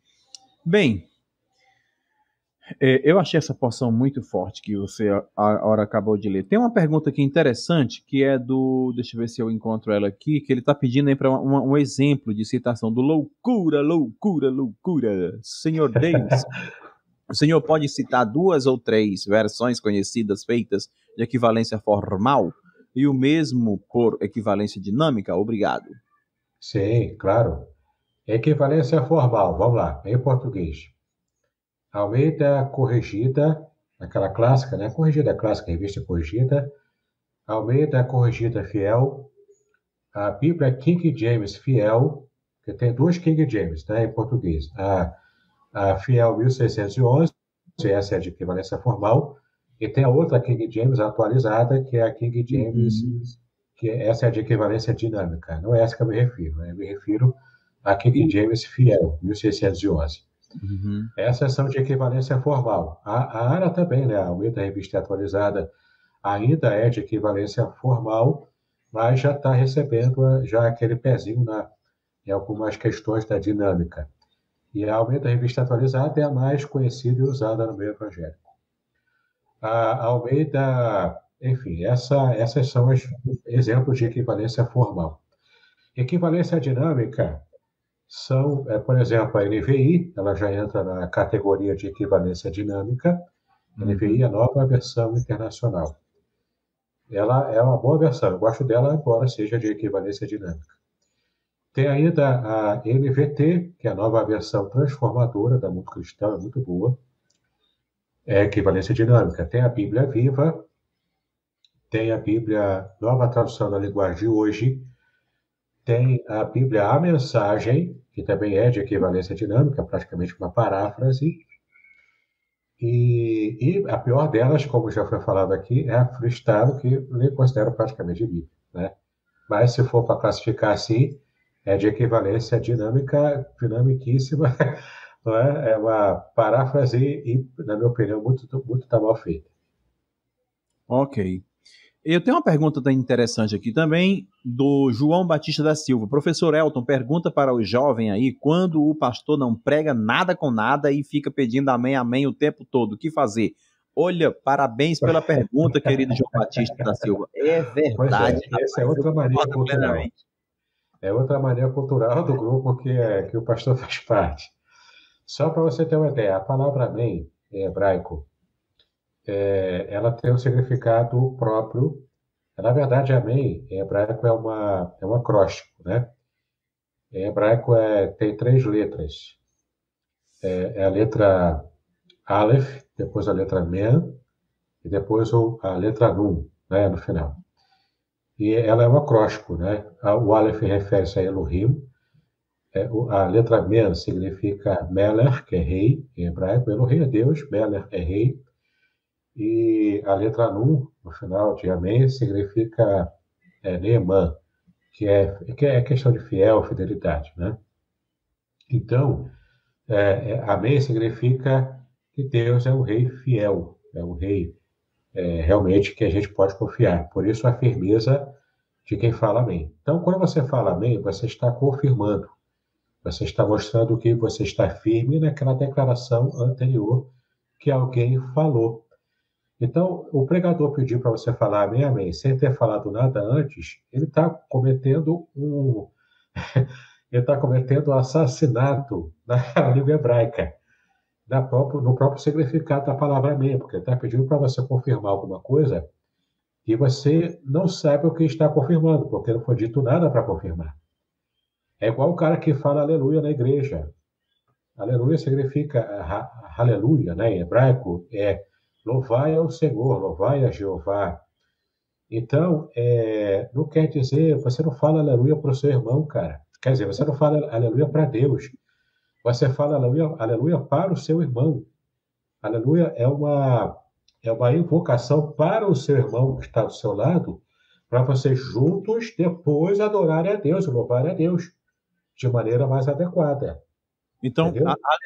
Bem, eu achei essa porção muito forte que você a hora acabou de ler. Tem uma pergunta aqui interessante, que é do... Deixa eu ver se eu encontro ela aqui, que ele está pedindo aí para um exemplo de citação do loucura, loucura, loucura. Senhor Davis, o senhor pode citar 2 ou 3 versões conhecidas feitas de equivalência formal e o mesmo por equivalência dinâmica? Obrigado. Sim, claro. Equivalência formal, vamos lá, em português. Almeida corrigida, aquela clássica, né? Corrigida clássica, revista corrigida. Almeida corrigida fiel. A Bíblia King James fiel, que tem 2 King James, né, em português. A fiel 1611, essa é de equivalência formal. E tem a outra King James atualizada, que é a King James, que essa é de equivalência dinâmica. Não é essa que eu me refiro, né? Eu me refiro a King James fiel, 1611. Uhum. Essas são de equivalência formal. A ARA também, né? A Almeida Revista Atualizada ainda é de equivalência formal, mas já está recebendo já aquele pezinho em algumas questões da dinâmica. E a Almeida Revista Atualizada é a mais conhecida e usada no meio evangélico. A Almeida, enfim, essas são os exemplos de equivalência formal. Equivalência dinâmica são, por exemplo, a NVI, ela já entra na categoria de equivalência dinâmica. A NVI é a nova versão internacional. Ela é uma boa versão, eu gosto dela, embora seja de equivalência dinâmica. Tem ainda a NVT, que é a nova versão transformadora da Mundo Cristão, é muito boa. É equivalência dinâmica. Tem a Bíblia Viva, tem a Bíblia Nova Tradução da Linguagem de Hoje, tem a Bíblia A Mensagem, que também é de equivalência dinâmica, praticamente uma paráfrase. E a pior delas, como já foi falado aqui, é a Freestyle, que eu nem considero praticamente Bíblia, né? Mas se for para classificar assim, é de equivalência dinâmica, dinamiquíssima, não é? É uma paráfrase e, na minha opinião, muito tá mal feita. Ok. Eu tenho uma pergunta interessante aqui também, do João Batista da Silva. Professor Elton, pergunta para o jovem aí, quando o pastor não prega nada com nada e fica pedindo amém, amém o tempo todo, o que fazer? Olha, parabéns pela pergunta, querido João Batista da Silva. É verdade. Pois essa é outra mania cultural. É outra mania cultural do grupo que o pastor faz parte. Só para você ter uma ideia, a palavra amém, em hebraico, ela tem um significado próprio. Na verdade, amém, em hebraico é um acróstico, né? Em hebraico tem 3 letras. É a letra Aleph, depois a letra Men, e depois a letra Nun, né, no final. E ela é um acróstico, né? O Aleph refere-se a Elohim, a letra Men significa Meler, que é rei, em hebraico. Elohim é Deus, Meler é rei. E a letra Nun, no final de Amém, significa Neemã, que é questão de fiel, fidelidade, né? Então, Amém significa que Deus é um rei fiel, é um rei realmente que a gente pode confiar. Por isso a firmeza de quem fala amém. Então, quando você fala amém, você está confirmando, você está mostrando que você está firme naquela declaração anterior que alguém falou. Então, o pregador pediu para você falar amém, amém, sem ter falado nada antes, ele está cometendo ele está cometendo um assassinato na língua hebraica, no próprio significado da palavra amém, porque ele está pedindo para você confirmar alguma coisa e você não sabe o que está confirmando, porque não foi dito nada para confirmar. É igual o cara que fala aleluia na igreja. Aleluia significa aleluia, né? Em hebraico é louvai ao Senhor, louvai a Jeová. Então, não quer dizer, você não fala aleluia para o seu irmão, cara. Quer dizer, você não fala aleluia para Deus. Você fala aleluia, aleluia para o seu irmão. Aleluia é uma invocação para o seu irmão que está do seu lado, para vocês juntos depois adorarem a Deus, louvarem a Deus de maneira mais adequada. Então,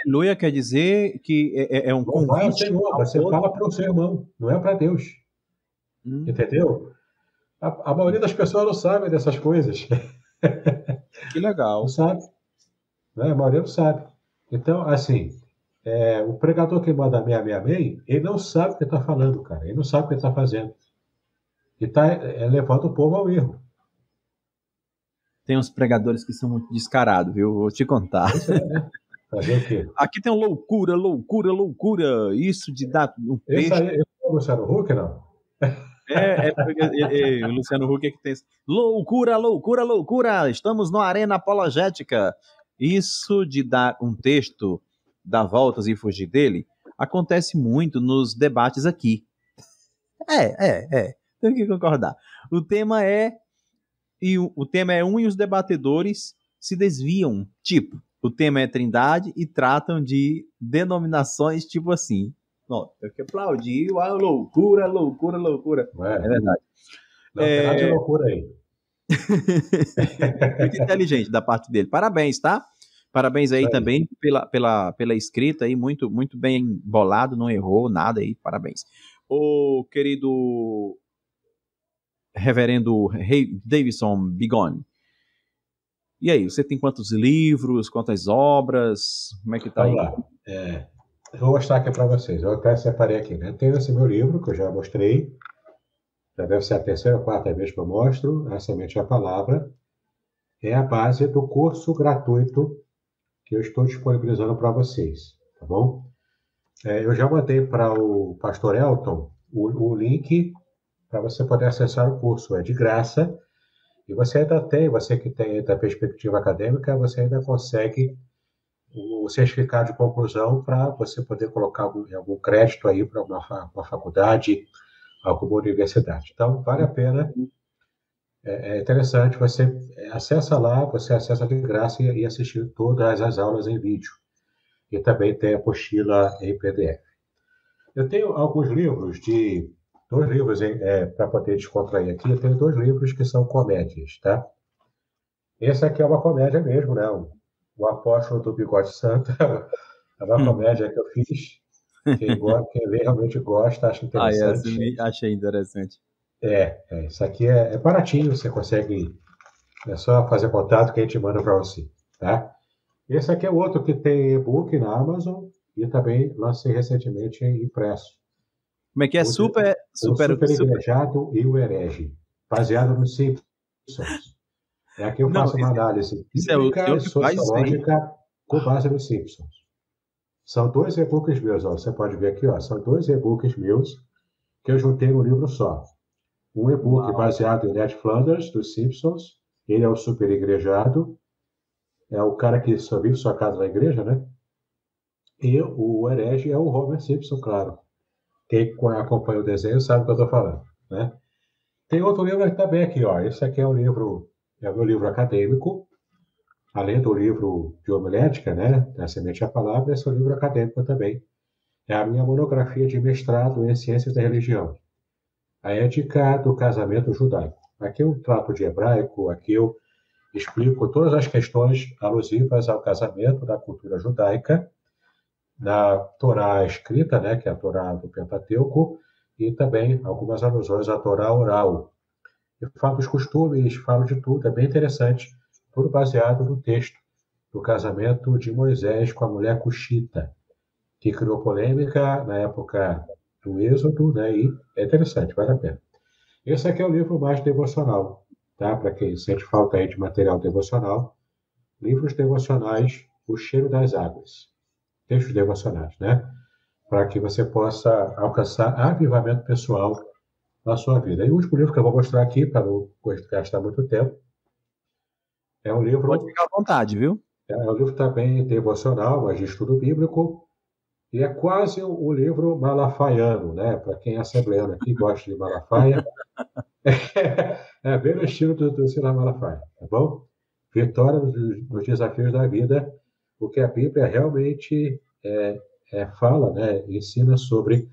aleluia quer dizer que é um Louvar ao convite Senhor, ao você outro. fala para o seu irmão, não é para Deus. Entendeu? A maioria das pessoas não sabe dessas coisas. Que legal. Não sabe. Né? A maioria não sabe. Então, assim, o pregador que manda amém, amém, amém, ele não sabe o que está falando, cara. Ele não sabe o que está fazendo. E está levando o povo ao erro. Tem uns pregadores que são muito descarados, viu? Vou te contar. Isso é, né? Fazer o quê? Aqui tem um loucura, loucura, loucura. Isso de dar um Esse texto. aí é o Luciano Huck, não? O Luciano Huck é que tem. Loucura, loucura, loucura. Estamos no Arena Apologética. Isso de dar um texto, dar voltas e fugir dele, acontece muito nos debates aqui. Tenho que concordar. O tema é um e os debatedores se desviam. Tipo, o tema é Trindade e tratam de denominações tipo assim. Não, eu que aplaudi, loucura, loucura, loucura. É verdade. Não tem nada de loucura aí. Muito inteligente da parte dele. Parabéns, tá? Parabéns aí também pela escrita aí, muito, muito bem bolado, não errou nada aí, parabéns. O querido reverendo Davidson Bigone. E aí, você tem quantos livros, quantas obras? Como é que tá aí? Vamos lá. Eu vou mostrar aqui para vocês. Eu até separei aqui, né? Tem esse meu livro, que eu já mostrei. Já deve ser a terceira ou quarta vez que eu mostro. A Semente da Palavra. É a base do curso gratuito que eu estou disponibilizando para vocês. Tá bom? Eu já mandei para o pastor Elton o link para você poder acessar o curso. É de graça. E você ainda tem, você que tem da perspectiva acadêmica, você ainda consegue o certificado de conclusão para você poder colocar algum crédito aí para uma faculdade, alguma universidade. Então, vale a pena. É interessante, você acessa lá, você acessa de graça e assistir todas as aulas em vídeo. E também tem a apostila em PDF. Eu tenho alguns livros dois livros para poder descontrair aqui. Eu tenho 2 livros que são comédias, tá? Esse aqui é uma comédia mesmo, né? O Apóstolo do Bigode Santo. É uma comédia que eu fiz. Quem realmente gosta, acha interessante. Achei interessante. Isso aqui é baratinho, você consegue. É só fazer contato que a gente manda para você, tá? Esse aqui é outro que tem e-book na Amazon e também lancei recentemente em impresso. Como é que é? O Super Igrejado e o Herege, baseado nos Simpsons. Aqui eu faço uma análise bíblica e sociológica com base nos Simpsons. São 2 e-books meus, ó. Você pode ver aqui, ó. São 2 e-books meus que eu juntei num livro só. Um e-book baseado em Ned Flanders, dos Simpsons. Ele é o super igrejado. É o cara que só vive sua casa na igreja, né? E o herege é o Homer Simpson, claro. Quem acompanha o desenho sabe o que eu estou falando, né? Tem outro livro também aqui, ó. Esse aqui é o meu livro acadêmico. Além do livro de homilética, né? A Semente da Palavra, esse é o livro acadêmico também. É a minha monografia de mestrado em Ciências da Religião. A Ética do Casamento Judaico. Aqui eu trato de hebraico, aqui eu explico todas as questões alusivas ao casamento da cultura judaica, na Torá escrita, né, que é a Torá do Pentateuco, e também algumas alusões à Torá oral. Eu falo dos costumes, falo de tudo, é bem interessante, tudo baseado no texto do casamento de Moisés com a mulher cuxita, que criou polêmica na época do Êxodo, né? E é interessante, vale a pena. Esse aqui é o livro mais devocional, tá? Para quem sente falta aí de material devocional, livros devocionais, O Cheiro das Águas, textos devocionais, né? Para que você possa alcançar avivamento pessoal na sua vida. E o último livro que eu vou mostrar aqui, para não gastar muito tempo, é um Pode livro, ficar à vontade, viu? também devocional, mas de estudo bíblico, e é quase um livro malafaiano, né? Para quem é assembleano aqui, gosta de Malafaia, é bem no estilo do Silas Malafaia, tá bom? Vitória nos desafios da vida, o que a Bíblia realmente fala, né? Ensina sobre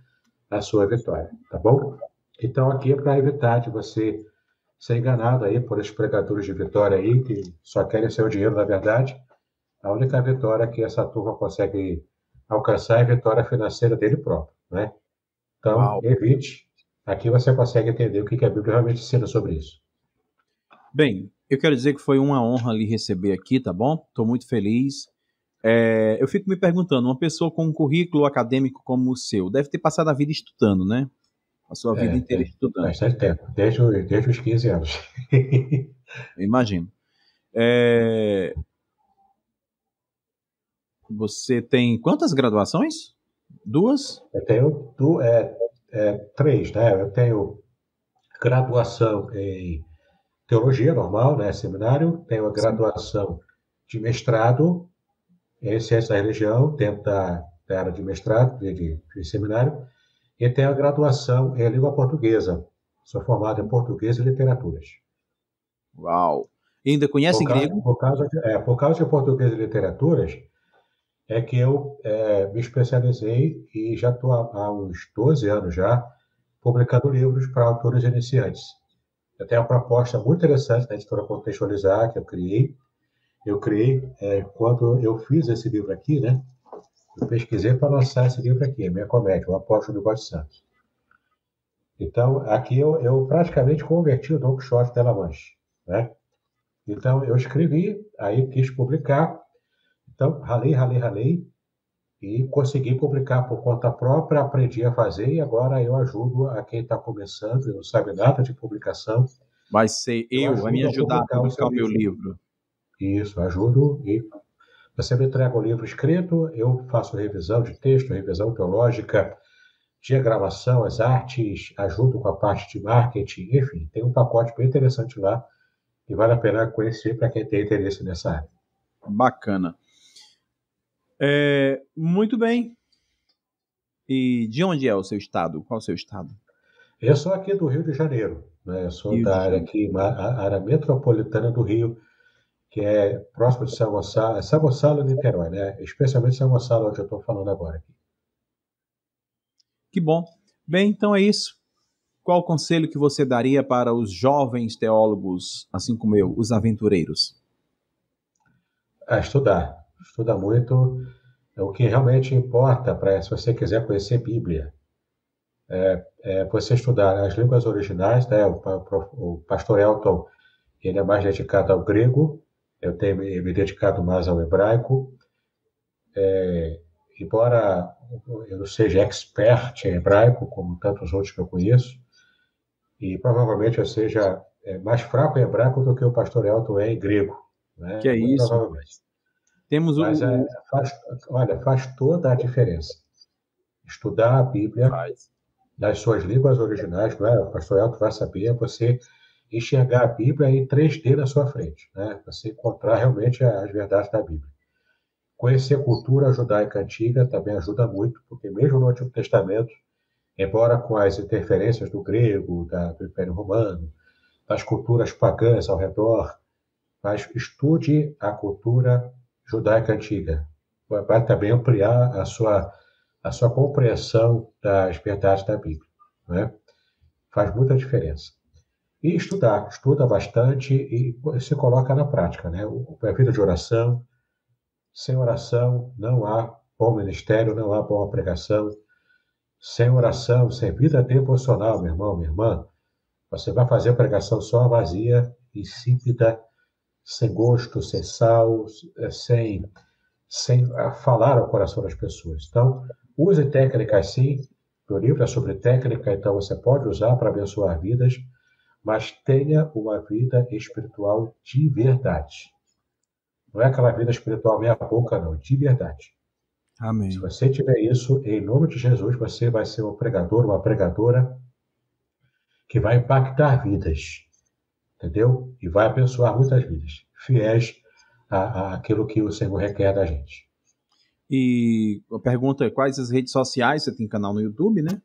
a sua vitória, tá bom? Então, aqui é para evitar de você ser enganado aí por esses pregadores de vitória aí, que só querem seu dinheiro, na verdade. A única vitória que essa turma consegue alcançar é a vitória financeira dele próprio, né? Então, Uau. evite. Aqui você consegue entender o que a Bíblia realmente ensina sobre isso. Bem, eu quero dizer que foi uma honra lhe receber aqui, tá bom? Estou muito feliz. Eu fico me perguntando, uma pessoa com um currículo acadêmico como o seu, deve ter passado a vida estudando, né? A sua vida inteira Tem estudando, bastante tempo, desde os 15 anos. eu imagino. É, Você tem quantas graduações? Duas? Eu tenho três, né? Eu tenho graduação em teologia normal, né? Seminário, tenho a Sim. graduação de mestrado em ciência da religião, dentro da área de mestrado, de seminário, e tenho a graduação em língua portuguesa. Sou formado em português e literaturas. Uau! E ainda conhece Por causa, grego? por causa de português e literaturas, é que eu me especializei e já estou há uns 12 anos já publicando livros para autores iniciantes. Eu tenho uma proposta muito interessante da editora Contextualizar, que eu criei. Quando eu fiz esse livro aqui, né? Eu pesquisei para lançar esse livro aqui, a minha comédia, O Apóstolo do God Santos. Então, aqui eu praticamente converti o Don Quixote de La Mancha, né? Então, eu escrevi, aí quis publicar. Então, ralei, e consegui publicar por conta própria, aprendi a fazer, e agora eu ajudo a quem está começando e não sabe nada de publicação, Vai ser vai me ajudo a ajudar a publicar o seu publicar o meu livro. livro. Isso, ajudo, e você me entrega o livro escrito, eu faço revisão de texto, revisão teológica, diagramação, as artes, ajudo com a parte de marketing, enfim, tem um pacote bem interessante lá e vale a pena conhecer para quem tem interesse nessa área. Bacana. Muito bem. E de onde é o seu estado? Qual é o seu estado? Eu sou aqui do Rio de Janeiro, né? Eu sou Rio de da área Janeiro. aqui, a área metropolitana do Rio, que é próximo de São Gonçalo e Niterói, né? Especialmente São Gonçalo, onde eu estou falando agora. Que bom. Bem, então é isso. Qual o conselho que você daria para os jovens teólogos, assim como eu, os aventureiros? Estudar. Estuda muito. O que realmente importa se você quiser conhecer Bíblia, é você estudar as línguas originais, né? O pastor Elton, ele é mais dedicado ao grego, eu tenho me dedicado mais ao hebraico. Embora eu não seja expert em hebraico, como tantos outros que eu conheço, e provavelmente eu seja mais fraco em hebraico do que o pastor Elton é em grego, né? Que é Muito isso? provavelmente. Temos Mas faz toda a diferença. Estudar a Bíblia Faz. nas suas línguas originais, não é? O pastor Elton vai saber você enxergar a Bíblia em 3D na sua frente, né? Você encontrar realmente as verdades da Bíblia. Conhecer a cultura judaica antiga também ajuda muito, porque mesmo no Antigo Testamento, embora com as interferências do grego, do Império Romano, das culturas pagãs ao redor, mas estude a cultura judaica antiga. Vai também ampliar a sua compreensão das verdades da Bíblia, né? Faz muita diferença. E estuda bastante e se coloca na prática, né? A vida de oração, sem oração não há bom ministério, não há boa pregação. Sem oração, sem vida devocional, meu irmão, minha irmã, você vai fazer a pregação só vazia, insípida, sem gosto, sem sal, sem falar ao coração das pessoas. Então, use técnicas sim, Meu livro é sobre técnica, então você pode usar para abençoar vidas, mas tenha uma vida espiritual de verdade. Não é aquela vida espiritual meia boca, não, de verdade. Se Amém. você tiver isso, em nome de Jesus, você vai ser um pregador, uma pregadora que vai impactar vidas, entendeu? E vai abençoar muitas vidas, fiéis àquilo que o Senhor requer da gente. E a pergunta é: quais as redes sociais? Você tem canal no YouTube, né?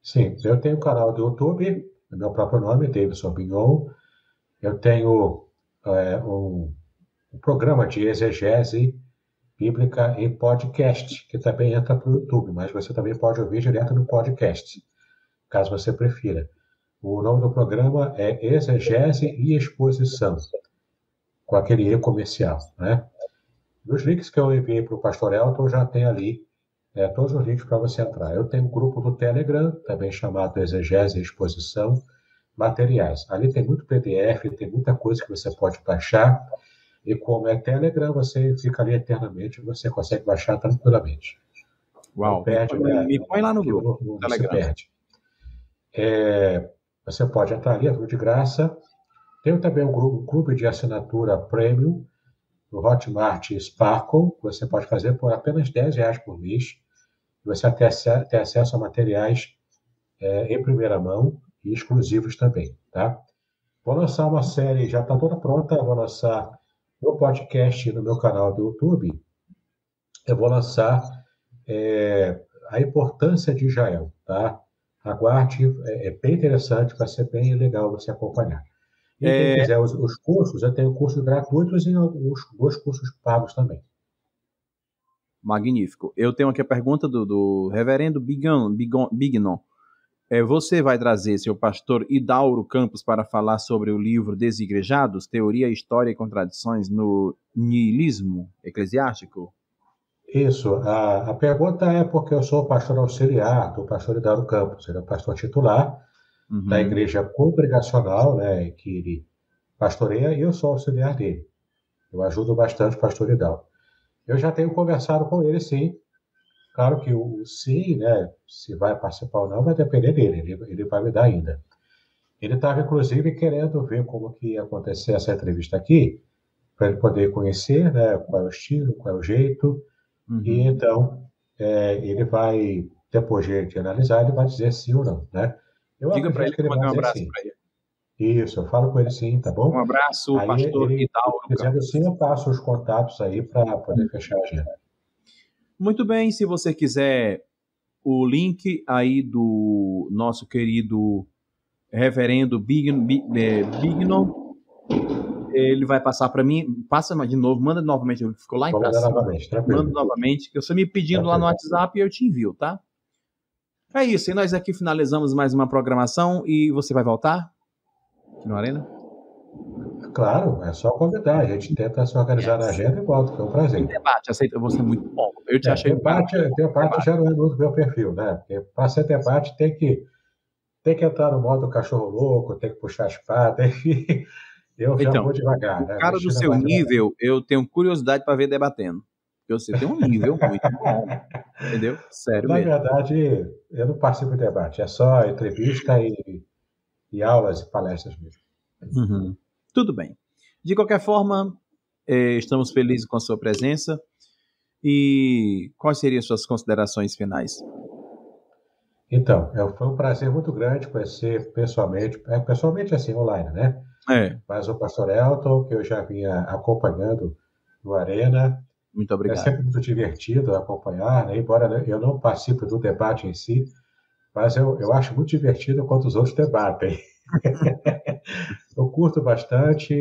Sim, eu tenho um canal do YouTube, meu próprio nome, Davidson Bignon. Eu tenho um programa de exegese bíblica em podcast, que também entra para o YouTube, mas você também pode ouvir direto no podcast, caso você prefira. O nome do programa é Exegese e Exposição, com aquele E comercial, né? Nos links que eu enviei para o Pastor Elton, já tem ali todos os links para você entrar. Eu tenho um grupo do Telegram, também chamado Exegese e Exposição, materiais. Ali tem muito PDF, tem muita coisa que você pode baixar, e como é Telegram, você fica ali eternamente, você consegue baixar tranquilamente. Não Uau, perde, me põe lá no grupo, não se Telegram. perde. Você pode entrar ali, é tudo de graça. Tem também um clube de assinatura premium, no Hotmart Sparkle, que você pode fazer por apenas R$ 10 por mês. Você tem acesso a materiais em primeira mão e exclusivos também, tá? Vou lançar uma série, já está toda pronta, vou lançar no podcast no meu canal do YouTube. Eu vou lançar a importância de Israel, tá? Aguarde, é bem interessante, vai ser bem legal você acompanhar. E quem quiser os cursos, eu tenho cursos gratuitos e alguns 2 cursos pagos também. Magnífico. Eu tenho aqui a pergunta do reverendo Bignon. Você vai trazer seu pastor Hidauro Campos para falar sobre o livro Desigrejados, Teoria, História e Contradições no Niilismo Eclesiástico? Isso. A pergunta é porque eu sou pastor auxiliar do pastor Hidauro Campos. Ele é o pastor titular da igreja congregacional, né, que ele pastoreia, e eu sou auxiliar dele. Eu ajudo bastante o pastor Hidauro. Eu já tenho conversado com ele, sim. Claro que o sim, né, se vai participar ou não, vai depender dele. Ele vai me dar ainda. Ele estava, inclusive, querendo ver como que ia acontecer essa entrevista aqui, para ele poder conhecer, né, qual é o estilo, qual é o jeito. E então, ele vai, depois de analisar, ele vai dizer sim ou não, né? Eu Diga para ele acredito que que ele eu vai mandei um dizer abraço sim. para ele. Isso, eu falo com ele sim, tá bom? Um abraço, Aí pastor ele Hidauro dizendo Campos. sim, eu passo os contatos aí para poder fechar a agenda. Muito bem, se você quiser o link aí do nosso querido reverendo Bignon, ele vai passar para mim. Passa de novo, manda novamente, ele ficou lá em Vou pra mandar cima. novamente, Manda tranquilo. novamente, que você me pedindo lá no WhatsApp e eu te envio, tá? É isso, e nós aqui finalizamos mais uma programação e você vai voltar aqui no Arena? Claro, é só convidar. A gente tenta se organizar na agenda e volta, foi um E prazer. debate, aceita, você é muito bom. Eu te achei um cara muito bom. Debate já não é muito meu perfil, né? Porque para ser debate tem que entrar no modo cachorro louco, tem que puxar a espada, tem que... Eu já Então, vou devagar, o né? cara do Mexendo seu mais devagar. nível, eu tenho curiosidade para ver debatendo. Porque você tem um nível muito bom. Entendeu? Sério Na mesmo. verdade, eu não participo de debate, é só entrevista e aulas e palestras mesmo. Uhum. Tudo bem. De qualquer forma, estamos felizes com a sua presença. E quais seriam as suas considerações finais? Então, foi um prazer muito grande conhecer pessoalmente, pessoalmente assim, online, né? Mas o pastor Elton, que eu já vinha acompanhando no Arena, Muito é obrigado. sempre muito divertido acompanhar, né? Embora eu não participe do debate em si, mas eu acho muito divertido quando os outros debatem. Eu curto bastante,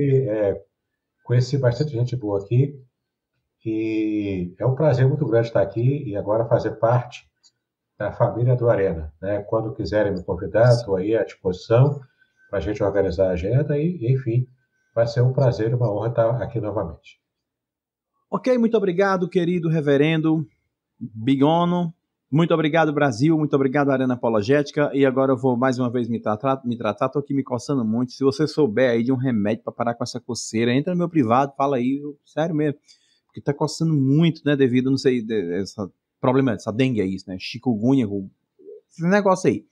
conheci bastante gente boa aqui, e é um prazer muito grande estar aqui e agora fazer parte da família do Arena, né? Quando quiserem me convidar, estou aí à disposição para a gente organizar a agenda e, enfim, vai ser um prazer e uma honra estar aqui novamente. Ok, muito obrigado, querido reverendo Bigono. Muito obrigado, Brasil. Muito obrigado, Arena Apologética. E agora eu vou mais uma vez me tratar. Estou aqui me coçando muito. Se você souber aí de um remédio para parar com essa coceira, entra no meu privado, fala aí, sério mesmo. Porque está coçando muito, né? Devido, não sei, esse problema, essa dengue aí, né? Chikungunya, esse negócio aí.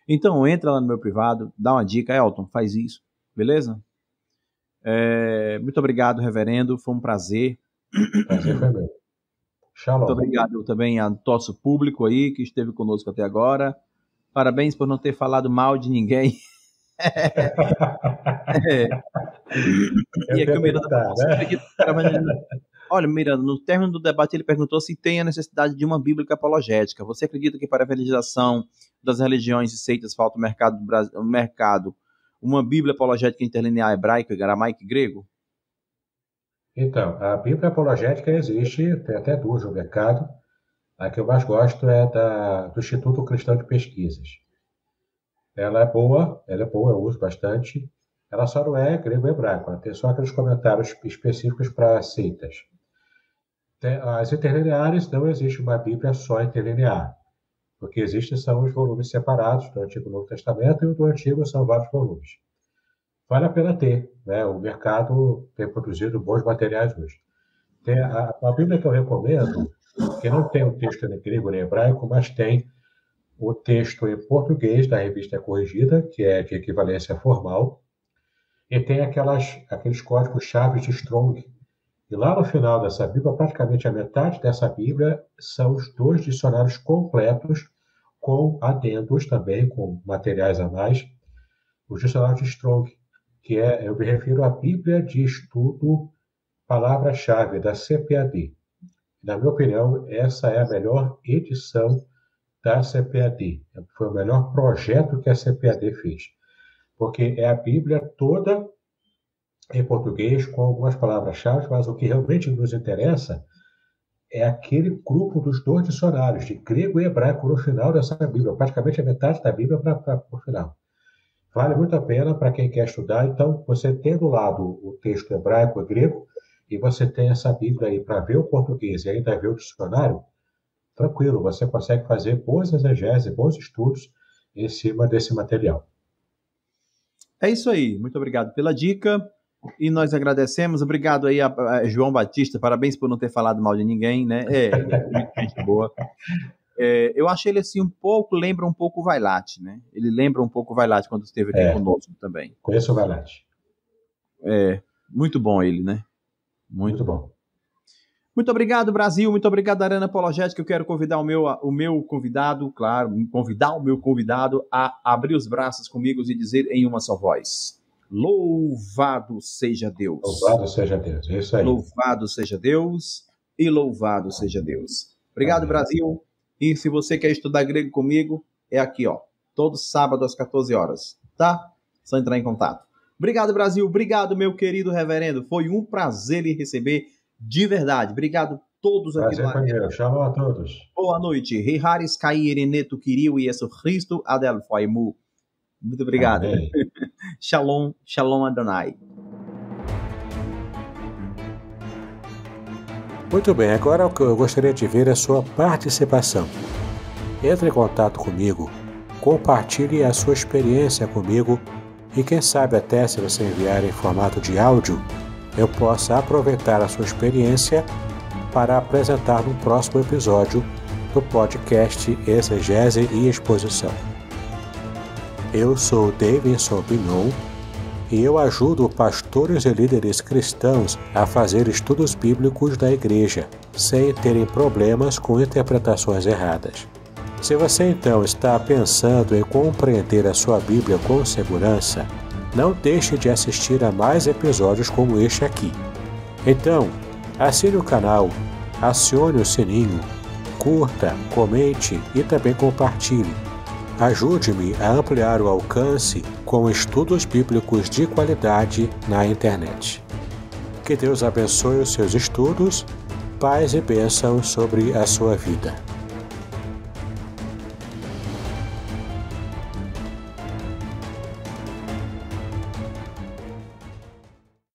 Então, entra lá no meu privado, dá uma dica, Elton, faz isso, beleza? Muito obrigado, reverendo, foi um prazer. Prazer foi meu. Shalom. Muito obrigado também ao nosso público aí que esteve conosco até agora. Parabéns por não ter falado mal de ninguém. E aqui o Miranda falou, você acredita que o cara vai... Olha, Miranda, no término do debate ele perguntou se tem a necessidade de uma Bíblia apologética. Você acredita que para a evangelização das religiões e seitas falta o mercado uma Bíblia apologética interlinear hebraico, aramaico e grego? Então, a Bíblia apologética existe, tem até duas no mercado. A que eu mais gosto é do Instituto Cristão de Pesquisas. Ela é boa, eu uso bastante. Ela só não é grego e hebraico, ela tem só aqueles comentários específicos para seitas. As interlineares, não existe uma Bíblia só interlinear. O que existe são os volumes separados do Antigo e Novo Testamento, e o do Antigo são vários volumes. Vale a pena ter, né? O mercado tem produzido bons materiais hoje. Tem a Bíblia que eu recomendo, que não tem o texto em grego nem hebraico, mas tem o texto em português da Revista Corrigida, que é de equivalência formal, e tem aqueles códigos-chave de Strong. E lá no final dessa Bíblia, praticamente a metade dessa Bíblia são os 2 dicionários completos, com adendos também, com materiais a mais, os dicionários de Strong, que eu me refiro à Bíblia de Estudo Palavra-Chave, da CPAD. Na minha opinião, essa é a melhor edição da CPAD. Foi o melhor projeto que a CPAD fez. Porque é a Bíblia toda em português, com algumas palavras-chave, mas o que realmente nos interessa é aquele grupo dos 2 dicionários, de grego e hebraico, no final dessa Bíblia. Praticamente a metade da Bíblia para o final. Vale muito a pena para quem quer estudar. Então, você tem do lado o texto hebraico e grego, e você tem essa Bíblia aí para ver o português e ainda ver o dicionário, tranquilo, você consegue fazer boas exegeses, bons estudos em cima desse material. É isso aí, muito obrigado pela dica, e nós agradecemos, obrigado aí a João Batista, parabéns por não ter falado mal de ninguém, né? Muito gente boa. Eu achei ele assim lembra um pouco o Vailate, né? Ele lembra um pouco o Vailate quando esteve aqui conosco também. Conheço o Vailate. Muito bom ele, né? Muito bom. Muito obrigado, Brasil. Muito obrigado, Arena Apologética. Eu quero convidar o meu convidado, claro, convidar o meu convidado a abrir os braços comigo e dizer em uma só voz: louvado seja Deus. Louvado seja Deus. É isso aí. Louvado seja Deus e louvado seja Deus. Obrigado, Brasil. E se você quer estudar grego comigo, é aqui, ó. Todo sábado às 14 horas, tá? Só entrar em contato. Obrigado, Brasil. Obrigado, meu querido reverendo. Foi um prazer lhe receber de verdade. Obrigado a todos aqui do Arena. Shalom a todos. Boa noite. Riharis Kairineto Kiriu e Jesus Cristo Adelfoimu. Muito obrigado. Shalom, shalom Adonai. Muito bem, agora o que eu gostaria de ver é a sua participação. Entre em contato comigo, compartilhe a sua experiência comigo e quem sabe até se você enviar em formato de áudio, eu possa aproveitar a sua experiência para apresentar no próximo episódio do podcast Exegese e Exposição. Eu sou Davidson Pignon e eu ajudo pastores e líderes cristãos a fazer estudos bíblicos da igreja, sem terem problemas com interpretações erradas. Se você então está pensando em compreender a sua Bíblia com segurança, não deixe de assistir a mais episódios como este aqui. Então, assine o canal, acione o sininho, curta, comente e também compartilhe. Ajude-me a ampliar o alcance com estudos bíblicos de qualidade na internet. Que Deus abençoe os seus estudos, paz e bênçãos sobre a sua vida.